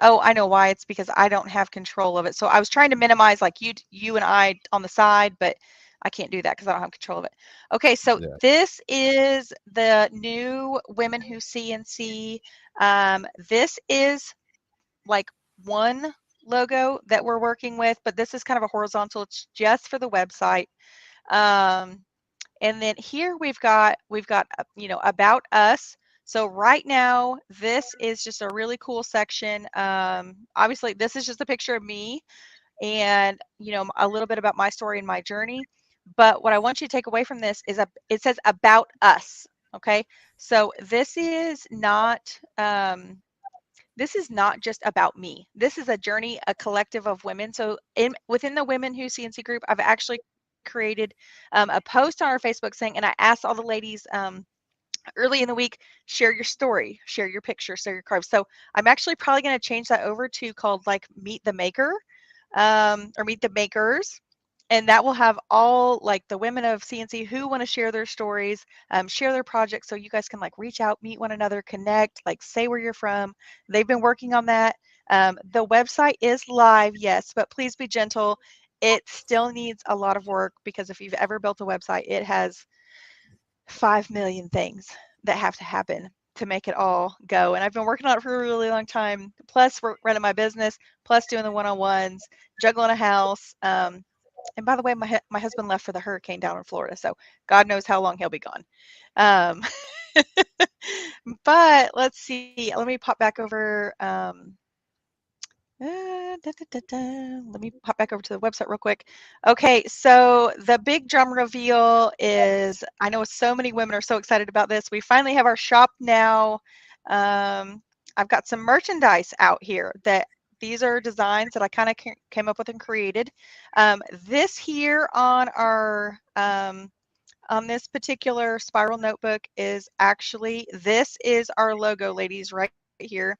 Oh, I know why. It's because I don't have control of it. So I was trying to minimize like you and I on the side, but I can't do that because I don't have control of it. Okay, so Yeah. this is the new Women Who CNC. This is like one logo that we're working with, but this is kind of a horizontal. It's just for the website. Um, and then here we've got about us. So right now this is just a really cool section. Obviously this is just a picture of me and a little bit about my story and my journey. But what I want you to take away from this is it says about us. Okay, so this is not just about me. This is a journey, a collective of women. So within the Women Who CNC group, I've actually created a post on our Facebook saying, and I asked all the ladies early in the week, share your story, share your picture, share your carve. So I'm actually probably going to change that over to called like Meet the Maker or Meet the Makers. And that will have all like the women of CNC who want to share their stories, share their projects, so you guys can like reach out, meet one another, connect, like say where you're from. They've been working on that. The website is live, yes, but please be gentle. It still needs a lot of work because if you've ever built a website, it has 5 million things that have to happen to make it all go. And I've been working on it for a really long time. Plus, running my business, plus doing the one-on-ones, juggling a house. And by the way, my husband left for the hurricane down in Florida, so God knows how long he'll be gone. Um, but let's see. Let me pop back over. Let me pop back over to the website real quick. Okay, so the big drum reveal is I know so many women are so excited about this. We finally have our shop now. I've got some merchandise out here that these are designs that I kind of came up with and created. This here on this particular spiral notebook is actually this is our logo, ladies, right here.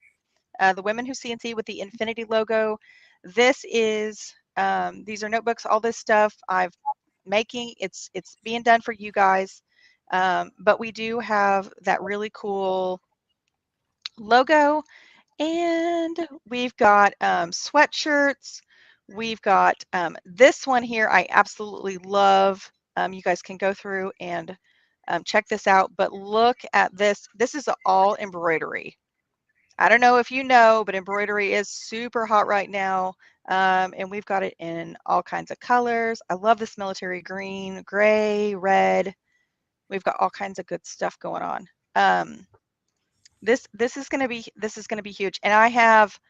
The Women Who CNC with the Infinity logo. This is these are notebooks. All this stuff I've making. It's being done for you guys. But we do have that really cool logo, and we've got sweatshirts. We've got this one here. I absolutely love. You guys can go through and check this out. But look at this. This is all embroidery. I don't know if you know, but embroidery is super hot right now. And we've got it in all kinds of colors. I love this military green, gray, red. We've got all kinds of good stuff going on. This is gonna be huge. And I have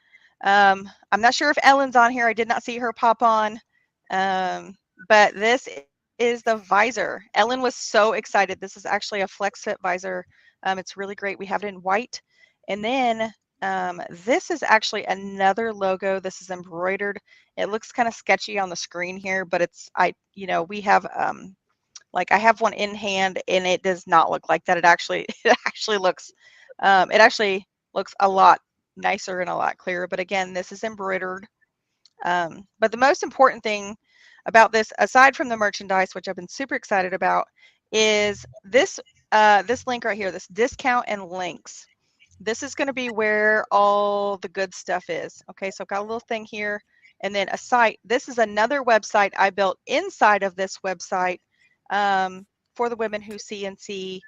I'm not sure if Ellen's on here. I did not see her pop on. But this is the visor. Ellen was so excited. This is actually a flex fit visor. It's really great. We have it in white. And then this is actually another logo. This is embroidered. It looks kind of sketchy on the screen here, but we have like I have one in hand and it does not look like that. It actually it actually looks a lot nicer and a lot clearer. But again, this is embroidered. But the most important thing about this, aside from the merchandise, which I've been super excited about, is this link right here, this discount and links. This is going to be where all the good stuff is. Okay, so I've got a little thing here and then a site. This is another website I built inside of this website for the Women Who CNC.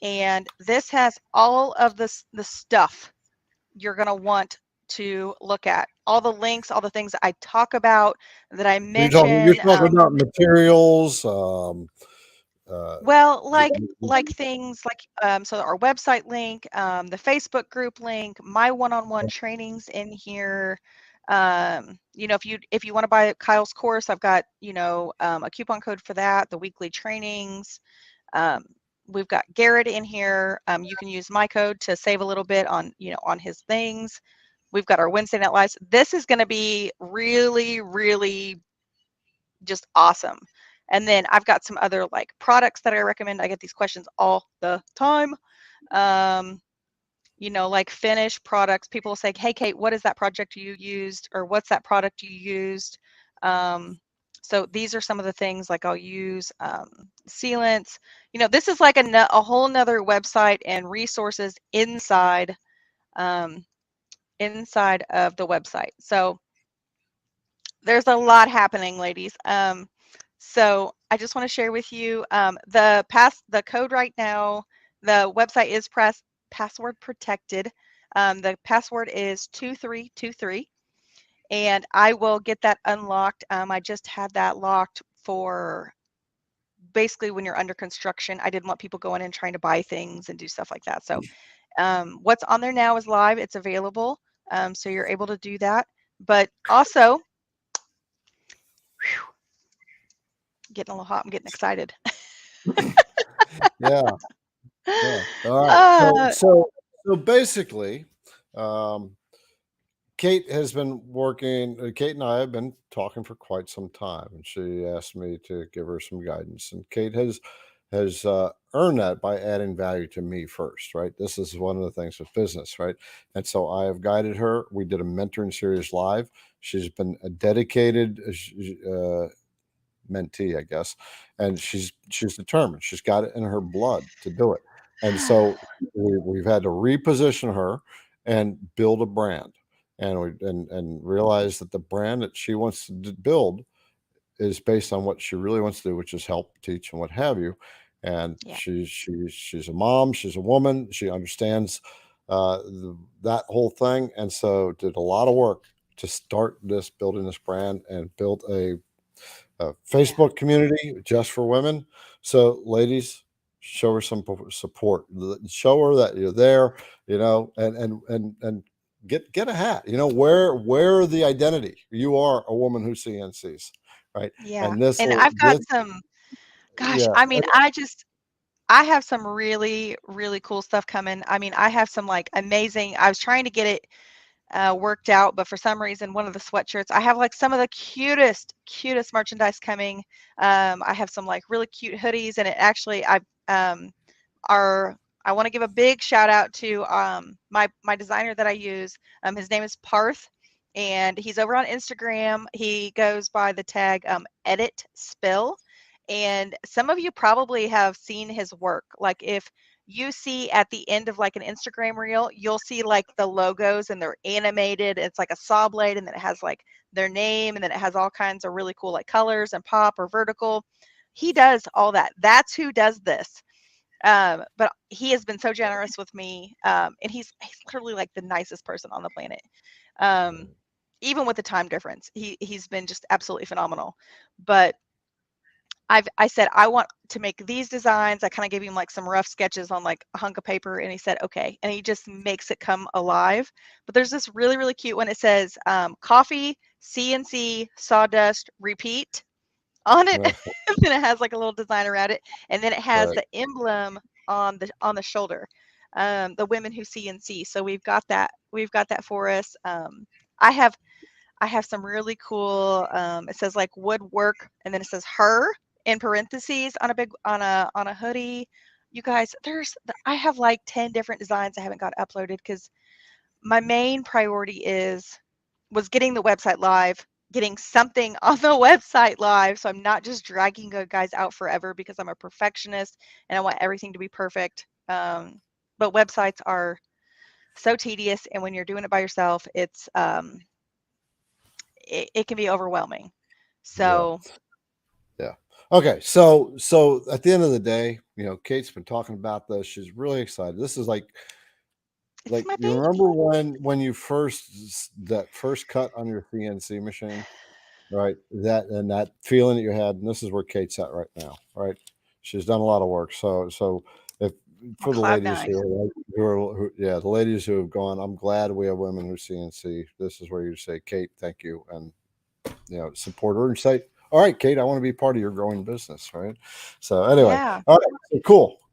And this has all of the stuff you're going to want to look at. All the links, all the things that I talk about, that I You're mention. talking about materials. Well, like things like so our website link, the Facebook group link, my one-on-one trainings in here. If you want to buy Kyle's course, I've got a coupon code for that. The weekly trainings. We've got Garrett in here. You can use my code to save a little bit on his things. We've got our Wednesday Night Lives. This is going to be really, really just awesome. And then I've got some other like products that I recommend. I get these questions all the time. Like finished products. People will say, "Hey, Kate, what is that project you used?" Or "What's that product you used?" So these are some of the things like I'll use sealants. This is like a whole nother website and resources inside of the website. So there's a lot happening, ladies. So I just want to share with you the code right now. The website is password protected. The password is 2323, and I will get that unlocked. I just had that locked for basically when you're under construction. I didn't want people going in trying to buy things and do stuff like that. So what's on there now is live. It's available. So you're able to do that. But also, getting a little hot. I'm getting excited. yeah, yeah. All right. Uh, So basically, um, Kate has been working. Kate and I have been talking for quite some time, and she asked me to give her some guidance. And Kate has earned that by adding value to me first, right? This is one of the things with business, right? And so I have guided her. We did a mentoring series live. She's been a dedicated mentee, I guess, and she's determined. She's got it in her blood to do it. And so we've had to reposition her and build a brand, and and realize that the brand that she wants to build is based on what she really wants to do, which is help, teach, and what have you. And yeah. she's a mom, she's a woman, she understands that whole thing, and so did a lot of work to start this building this brand and built Yeah. Facebook community just for women. So, ladies, show her some support. Show her that you're there. And get a hat. Wear the identity. You are a woman who CNCs, right? Yeah. And this And will I've got this some, gosh, yeah. I mean, I have some really, really cool stuff coming. I mean, I have some like amazing, I was trying to get it worked out, but for some reason, one of the sweatshirts, I have like some of the cutest merchandise coming. I have some like really cute hoodies, and it actually, um, are I want to give a big shout out to my designer that I use. His name is Parth, and he's over on Instagram. He goes by the tag Edit Spill, and some of you probably have seen his work. Like if you see at the end of like an Instagram reel, you'll see like the logos and they're animated. It's like a saw blade, and then it has like their name, and then it has all kinds of really cool like colors and pop or vertical. He does all that. That's who does this. But he has been so generous with me, and he's literally like the nicest person on the planet. Um, Even with the time difference, he's been just absolutely phenomenal. But I said I want to make these designs. I kind of gave him like some rough sketches on like a hunk of paper, and he said okay, and he just makes it come alive. But there's this really really cute one. It says coffee, CNC, sawdust, repeat on it. And then it has like a little design around it, and then it has Right. the emblem on the shoulder, the women who CNC. So we've got that for us. I have I have some really cool. It says like woodwork, and then it says her in parentheses on a big on a hoodie. You guys, I have like 10 different designs I haven't got uploaded because my main priority was getting the website live, getting something on the website live, so I'm not just dragging you guys out forever because I'm a perfectionist and I want everything to be perfect. But websites are so tedious, and when you're doing it by yourself, it can be overwhelming. Yeah. So Yeah. Okay. So at the end of the day, Kate's been talking about this. She's really excited. This is it's like my you remember baby. when you that first cut on your CNC machine, right? That feeling that you had, and this is where Kate's at right now, right? She's done a lot of work. So if On for the cloud ladies nine. yeah, the ladies who have gone, I'm glad we have women who CNC. This is where you say, Kate, thank you, and support her and say, all right, Kate, I want to be part of your growing business, right? So anyway, Yeah. all right, so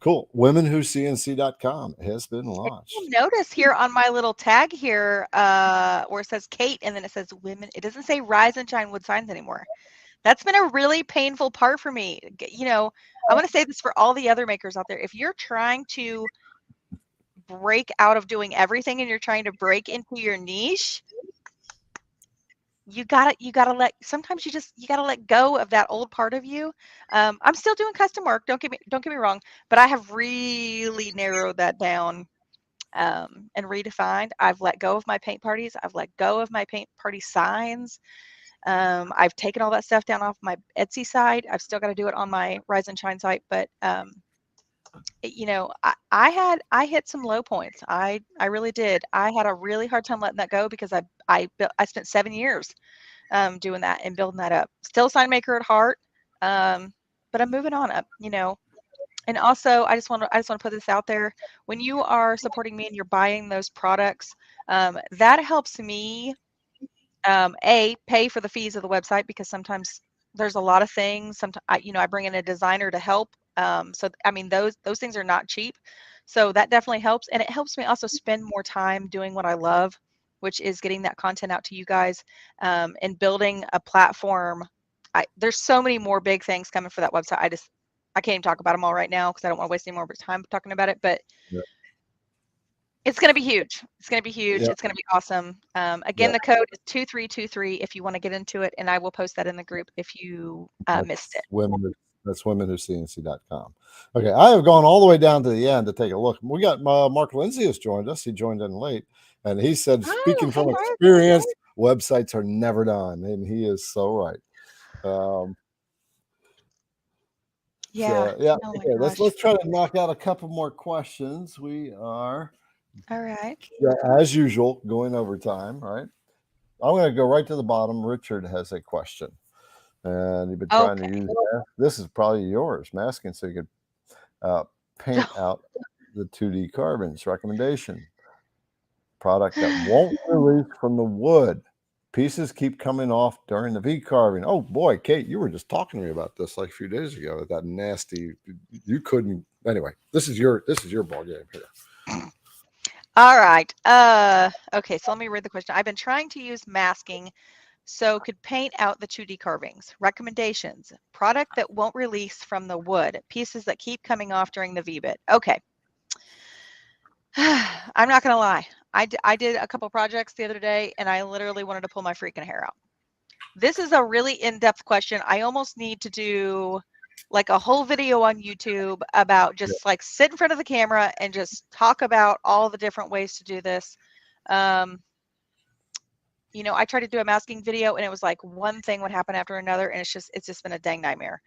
cool. Womenwhocnc.com has been You'll launched. notice here on my little tag here, where it says Kate and then it says women, it doesn't say Rise and Shine Wood Signs anymore. That's been a really painful part for me. I want to say this for all the other makers out there. If you're trying to break out of doing everything and you're trying to break into your niche, you gotta let sometimes you gotta let go of that old part of you. I'm still doing custom work. Don't get me wrong, but I have really narrowed that down, and redefined. I've let go of my paint parties. I've let go of my paint party signs. I've taken all that stuff down off my Etsy side. I've still got to do it on my Rise and Shine site, but I hit some low points. I really did. I had a really hard time letting that go because I spent 7 years doing that and building that up. Still a sign maker at heart, but I'm moving on up. And also, I just want to put this out there. When you are supporting me and you're buying those products, that helps me pay for the fees of the website because sometimes there's a lot of things. Sometimes I bring in a designer to help. So I mean those things are not cheap. So that definitely helps, and it helps me also spend more time doing what I love, which is getting that content out to you guys, and building a platform. There's so many more big things coming for that website. I can't even talk about them all right now because I don't want to waste any more time talking about it. But Yeah, it's going to be huge. It's going to be huge. yeah, It's going to be awesome. Again, yeah. the code is 2323 if you want to get into it, and I will post that in the group if you missed it. That's womenwhocnc.com. Okay, I have gone all the way down to the end to take a look. We got Mark Lindsay has joined us. He joined in late, and he said, Oh, speaking hey, from Mark. experience, websites are never done, and he is so right. Um, Yeah. yeah, Oh my okay. Let's gosh. let's try to knock out a couple more questions. We are, All right. as usual, going over time. Right. I'm going to go right to the bottom. Richard has a question. and you've been trying to Okay. use this is probably yours, masking, so you could paint out the 2D carvings. Recommendation: product that won't release from the wood. Pieces keep coming off during the V carving. Oh boy, Kate, you were just talking to me about this like a few days ago. That nasty, you couldn't. Anyway, this is your ball game here. All right. Okay, so let me read the question. I've been trying to use masking so could paint out the 2D carvings. Recommendations: product that won't release from the wood. Pieces that keep coming off during the V-bit. Okay. I'm not going to lie. I did a couple projects the other day, and I literally wanted to pull my freaking hair out. This is a really in-depth question. I almost need to do like a whole video on YouTube about just like sit in front of the camera and just talk about all the different ways to do this. You know, I tried to do a masking video and it was like one thing would happen after another, and it's just been a dang nightmare.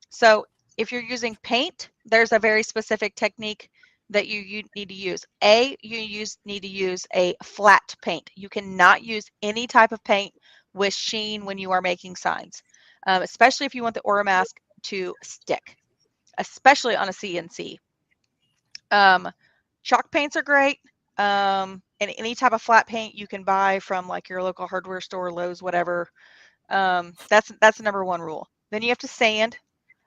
So if you're using paint, there's a very specific technique that you need to use. You need to use a flat paint. You cannot use any type of paint with sheen when you are making signs, especially if you want the aura mask to stick, especially on a CNC. Chalk paints are great. And any type of flat paint you can buy from like your local hardware store, Lowe's, whatever. That's the number one rule. Then you have to sand.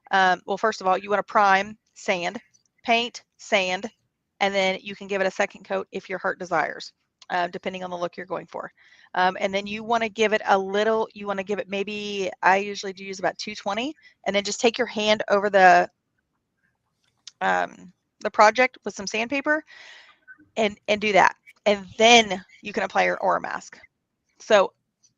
Well, first of all, you want to prime, sand, paint, sand, and then you can give it a second coat if your heart desires, depending on the look you're going for. And then you want to give it a little, you want to give it maybe, I usually do use about 220, and then just take your hand over the project with some sandpaper and do that. And then you can apply your aura mask. So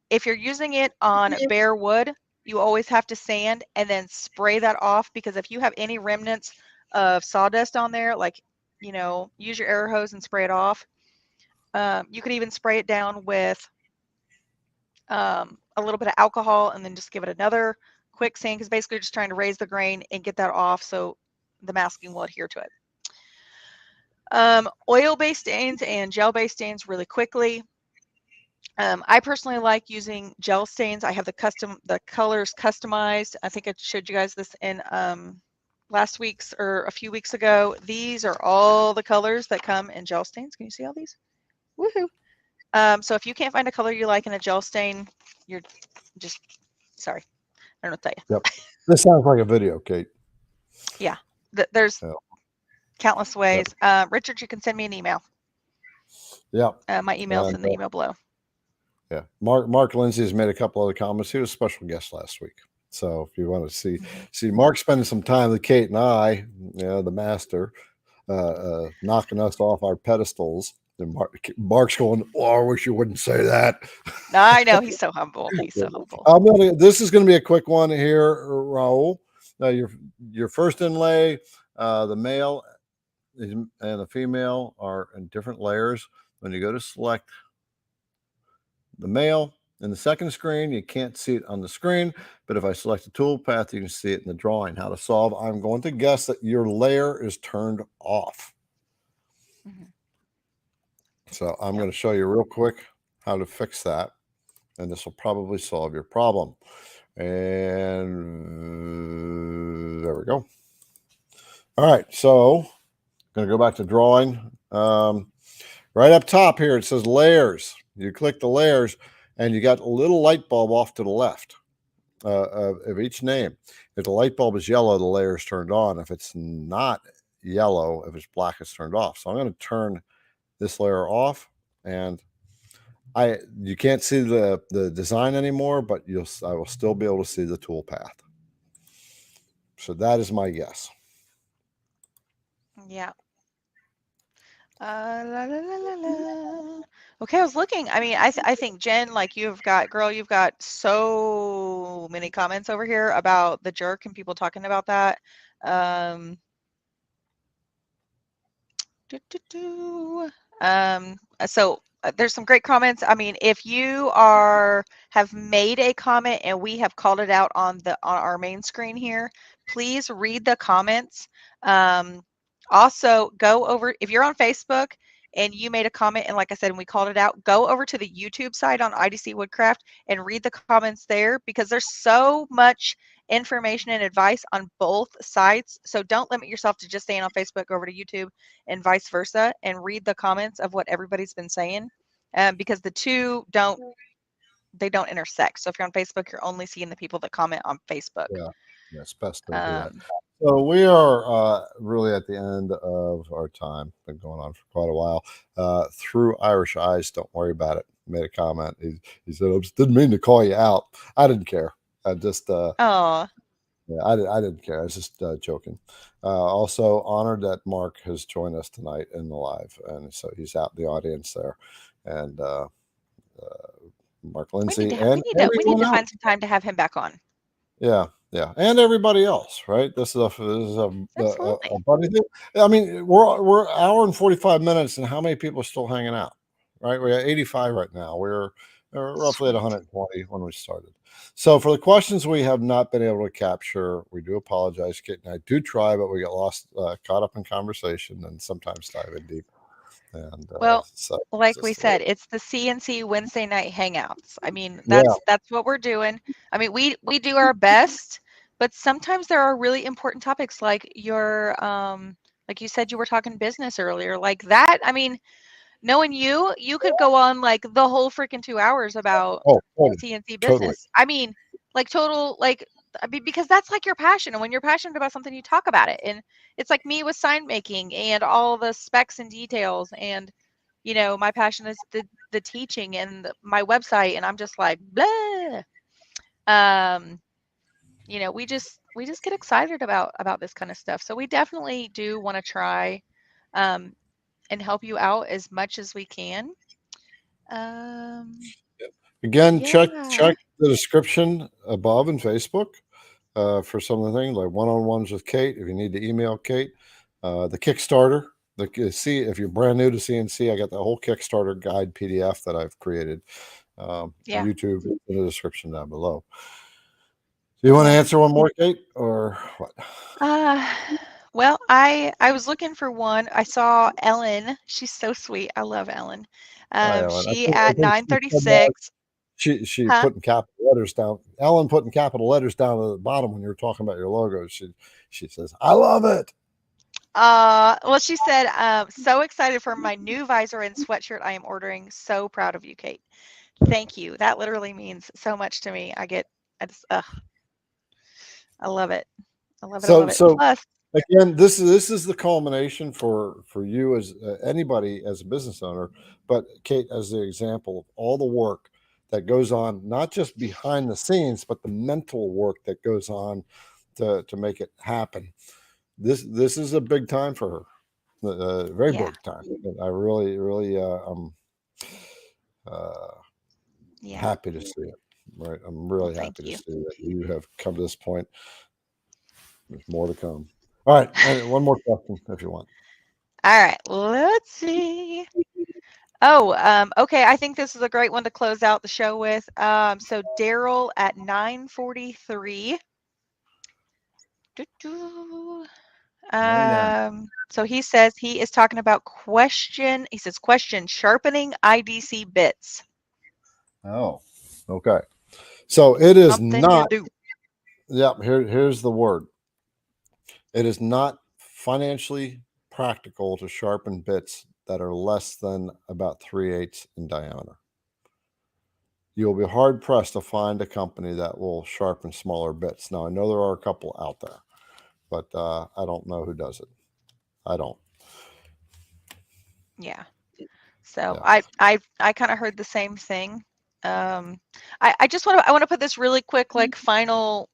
if you're using it on bare wood, you always have to sand and then spray that off, because if you have any remnants of sawdust on there, like, you know, use your air hose and spray it off. You could even spray it down with a little bit of alcohol and then just give it another quick sand, because basically you're just trying to raise the grain and get that off so the masking will adhere to it. Oil-based stains and gel-based stains really quickly. I personally like using gel stains. I have the colors customized. I think I showed you guys this in last week's or a few weeks ago. These are all the colors that come in gel stains. Can you see all these? Woohoo! So if you can't find a color you like in a gel stain, you're just sorry. I don't know what to tell you. Yep. This sounds like a video, Kate. Yeah. There's countless ways. Richard, you can send me an email. Yeah. My email's in the email below. Yeah. Mark Lindsay has made a couple other comments. He was a special guest last week. So if you want to see Mark spending some time with Kate and I, you know, the master, knocking us off our pedestals. And Mark's going, "Oh, I wish you wouldn't say that." I know, he's so humble. He's so humble. This is going to be a quick one here, Raul. Your first inlay, the male and the female are in different layers. When you go to select the male in the second screen, you can't see it on the screen, but if I select the tool path, you can see it in the drawing. How to solve? I'm going to guess that your layer is turned off. So I'm going to show you real quick how to fix that, and this will probably solve your problem. And there we go. All right, so I'm going to go back to drawing. Right up top here, it says layers. You click the layers, and you got a little light bulb off to the left of each name. If the light bulb is yellow, the layer is turned on. If it's not yellow, if it's black, it's turned off. So I'm going to turn this layer off, and you can't see the design anymore, but I will still be able to see the tool path. So that is my guess. Yeah. La, la, la, la. Okay, I was looking. I mean, I think Jen, like you've got so many comments over here about the jerk and people talking about that. So there's some great comments. I mean, if you have made a comment and we have called it out on our main screen here, please read the comments. Also, go over, if you're on Facebook and you made a comment, and like I said, and we called it out, go over to the YouTube side on IDC Woodcraft and read the comments there, because there's so much information and advice on both sides. So don't limit yourself to just staying on Facebook. Go over to YouTube and vice versa, and read the comments of what everybody's been saying, because the two don't intersect. So if you're on Facebook, you're only seeing the people that comment on Facebook. Yeah, yeah, it's best to do that. Um, So we are really at the end of our time. Been going on for quite a while. Through Irish Eyes, don't worry about it. Made a comment. He said, "I just didn't mean to call you out." I didn't care. I just oh, yeah, I didn't care. I was just joking. Also honored that Mark has joined us tonight in the live, and so he's out in the audience there, and Mark Lindsay and we need everyone to else. find some time to have him back on. Yeah, yeah, and everybody else, right? Absolutely. A funny thing. I mean, we're hour and 45 minutes, and how many people are still hanging out? Right, we're at 85 right now. We're roughly at Sweet. 120 when we started. So for the questions we have not been able to capture, we do apologize. Kate and I do try, but we get lost, caught up in conversation, and sometimes dive in deep. And Well, so it's like we just the way. said, it's the CNC Wednesday night hangouts. I mean, Yeah. that's what we're doing. I mean, we do our best, but sometimes there are really important topics like you said, you were talking business earlier, like that. I mean, knowing you, you could go on like the whole freaking 2 hours about Oh, totally, CNC totally. business. I mean, like total, like, I mean, because that's like your passion. And when you're passionate about something, you talk about it. And it's like me with sign making and all the specs and details. And, my passion is the teaching and my website. And I'm just like, blah. Um, we just get excited about this kind of stuff. So we definitely do want to try um, and help you out as much as we can. Um, Again, yeah, check the description above in Facebook for some of the things like one-on-ones with Kate. If you need to email Kate, the Kickstarter. See if you're brand new to CNC, I got the whole Kickstarter guide PDF that I've created. yeah, YouTube in the description down below. Do you want to yeah. answer one more, Kate, or what? Uh, well, I was looking for one. I saw Ellen. She's so sweet. I love Ellen. Hi, Ellen. She I at think she said that 9:36. she Huh? putting capital letters down. Ellen putting capital letters down at the bottom when you were talking about your logo. She says, "I love it." Well, she said, so excited for my new visor and sweatshirt I am ordering. So proud of you, Kate. Thank you. That literally means so much to me. I love it. I love it. I So love it. so Plus, again, this is the culmination for you as anybody as a business owner, but Kate as the example of all the work that goes on, not just behind the scenes, but the mental work that goes on to make it happen. This is a big time for her, very yeah, big time. And I really uh, yeah. happy to see it. Right, I'm Well, really thank happy to you. see that you have come to this point. There's more to come. All right, and one more question if you want. All right, let's see. Oh, okay. I think this is a great one to close out the show with. So Daryl at 9:43. Doo-doo. Bring it in. So he says he is talking about he says question sharpening IDC bits. Oh, okay. So it is Something you not. do. Yep. Here's the word. It is not financially practical to sharpen bits that are less than about 3/8 in diameter. You'll be hard pressed to find a company that will sharpen smaller bits. Now I know there are a couple out there, but I don't know who does it. I don't. Yeah. So Yeah. I kind of heard the same thing. I want to put this really quick like final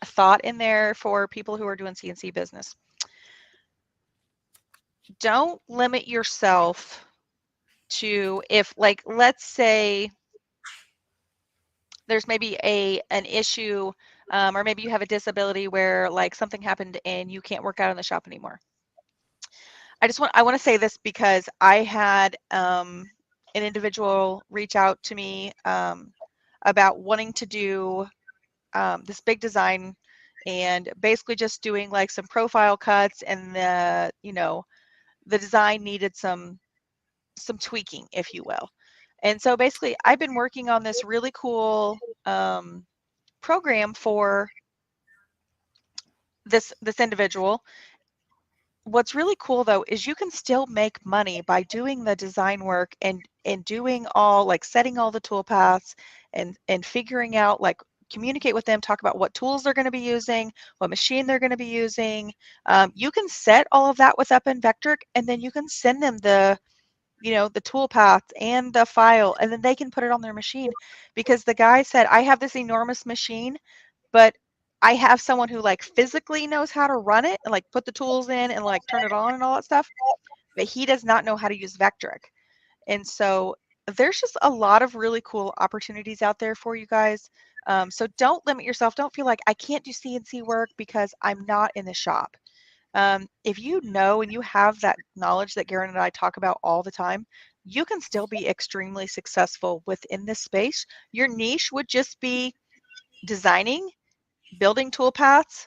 thought in there for people who are doing CNC business. Don't limit yourself to, if like let's say there's maybe an issue, or maybe you have a disability where like something happened and you can't work out in the shop anymore. I want to say this because I had an individual reach out to me about wanting to do this big design, and basically just doing like some profile cuts, and the design needed some some tweaking, if you will. And so basically, I've been working on this really cool program for this individual. What's really cool though is you can still make money by doing the design work and doing all, like, setting all the tool paths and figuring out, like, communicate with them, talk about what tools they're going to be using, what machine they're going to be using. You can set all of that with Up in Vectric, and then you can send them the tool paths and the file, and then they can put it on their machine. Because the guy said, I have this enormous machine, but I have someone who, like, physically knows how to run it and, like, put the tools in and, like, turn it on and all that stuff, but he does not know how to use Vectric. And so there's just a lot of really cool opportunities out there for you guys. So don't limit yourself. Don't feel like I can't do CNC work because I'm not in the shop. If you know and you have that knowledge that Garrett and I talk about all the time, you can still be extremely successful within this space. Your niche would just be designing, building tool paths,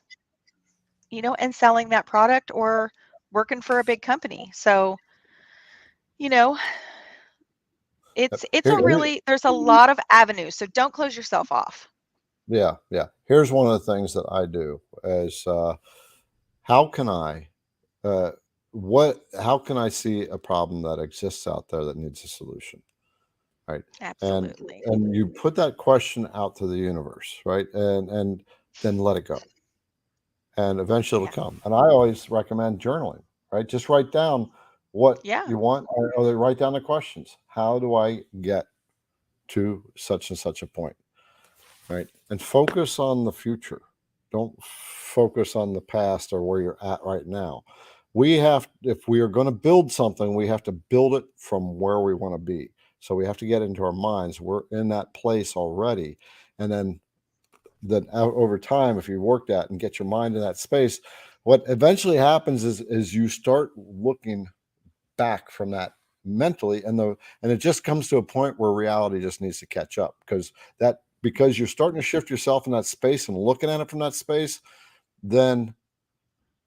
and selling that product, or working for a big company. So, you know, it's Here, a really, there's a lot of avenues. So don't close yourself off. yeah, yeah. Here's one of the things that I do is how can I how can I see a problem that exists out there that needs a solution? Right. And Absolutely. and you put that question out to the universe, right? And then let it go. And eventually Yeah. it'll come. And I always recommend journaling, right? Just write down what Yeah. you want, or they write down the questions. How do I get to such and such a point? Right. And focus on the future. Don't focus on the past or where you're at right now. If we are going to build something, we have to build it from where we want to be. So we have to get into our minds. We're in that place already. And then over time, if you work that and get your mind in that space, what eventually happens is you start looking back from that mentally, and it just comes to a point where reality just needs to catch up, because you're starting to shift yourself in that space and looking at it from that space. Then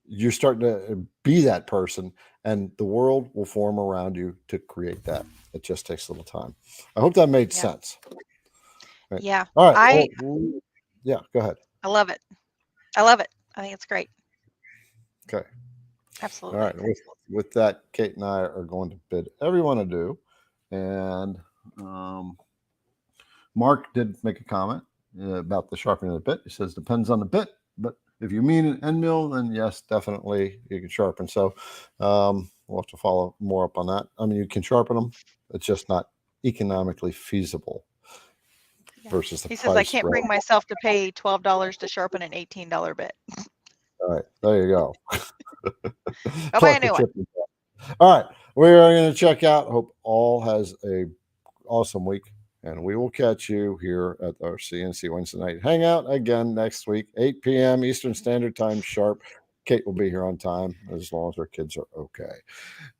you're starting to be that person, and the world will form around you to create that. It just takes a little time. I hope that made Yeah. sense. Right. Yeah. All right. I Yeah, go ahead. I love it. I love it. I think it's great. Okay. All Absolutely. right. With that, Kate and I are going to bid everyone adieu. And Mark did make a comment about the sharpening of the bit. He says, depends on the bit, but if you mean an end mill, then yes, definitely you can sharpen. So we'll have to follow more up on that. I mean, you can sharpen them. It's just not economically feasible Yeah. versus the He says, I price. can't bring myself to pay $12 to sharpen an $18 bit. All right. There you go. Go buy a Pluck the new one. chip. All right. We are going to check out. Hope all has a awesome week. And we will catch you here at our CNC Wednesday night hangout again next week, 8 p.m. Eastern Standard Time sharp. Kate will be here on time as long as our kids are okay.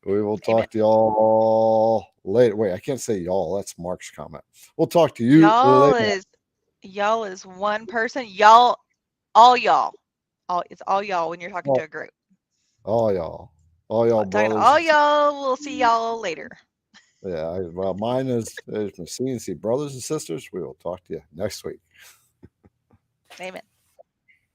We will Amen. talk to y'all later. Wait, I can't say y'all. That's Mark's comment. We'll talk to you Y'all later. is one person. Y'all, all y'all. It's all y'all when you're talking to a group. All y'all. All y'all Talking to brothers. all y'all. We'll see y'all later. Yeah, well, mine is my CNC brothers and sisters. We will talk to you next week. Amen.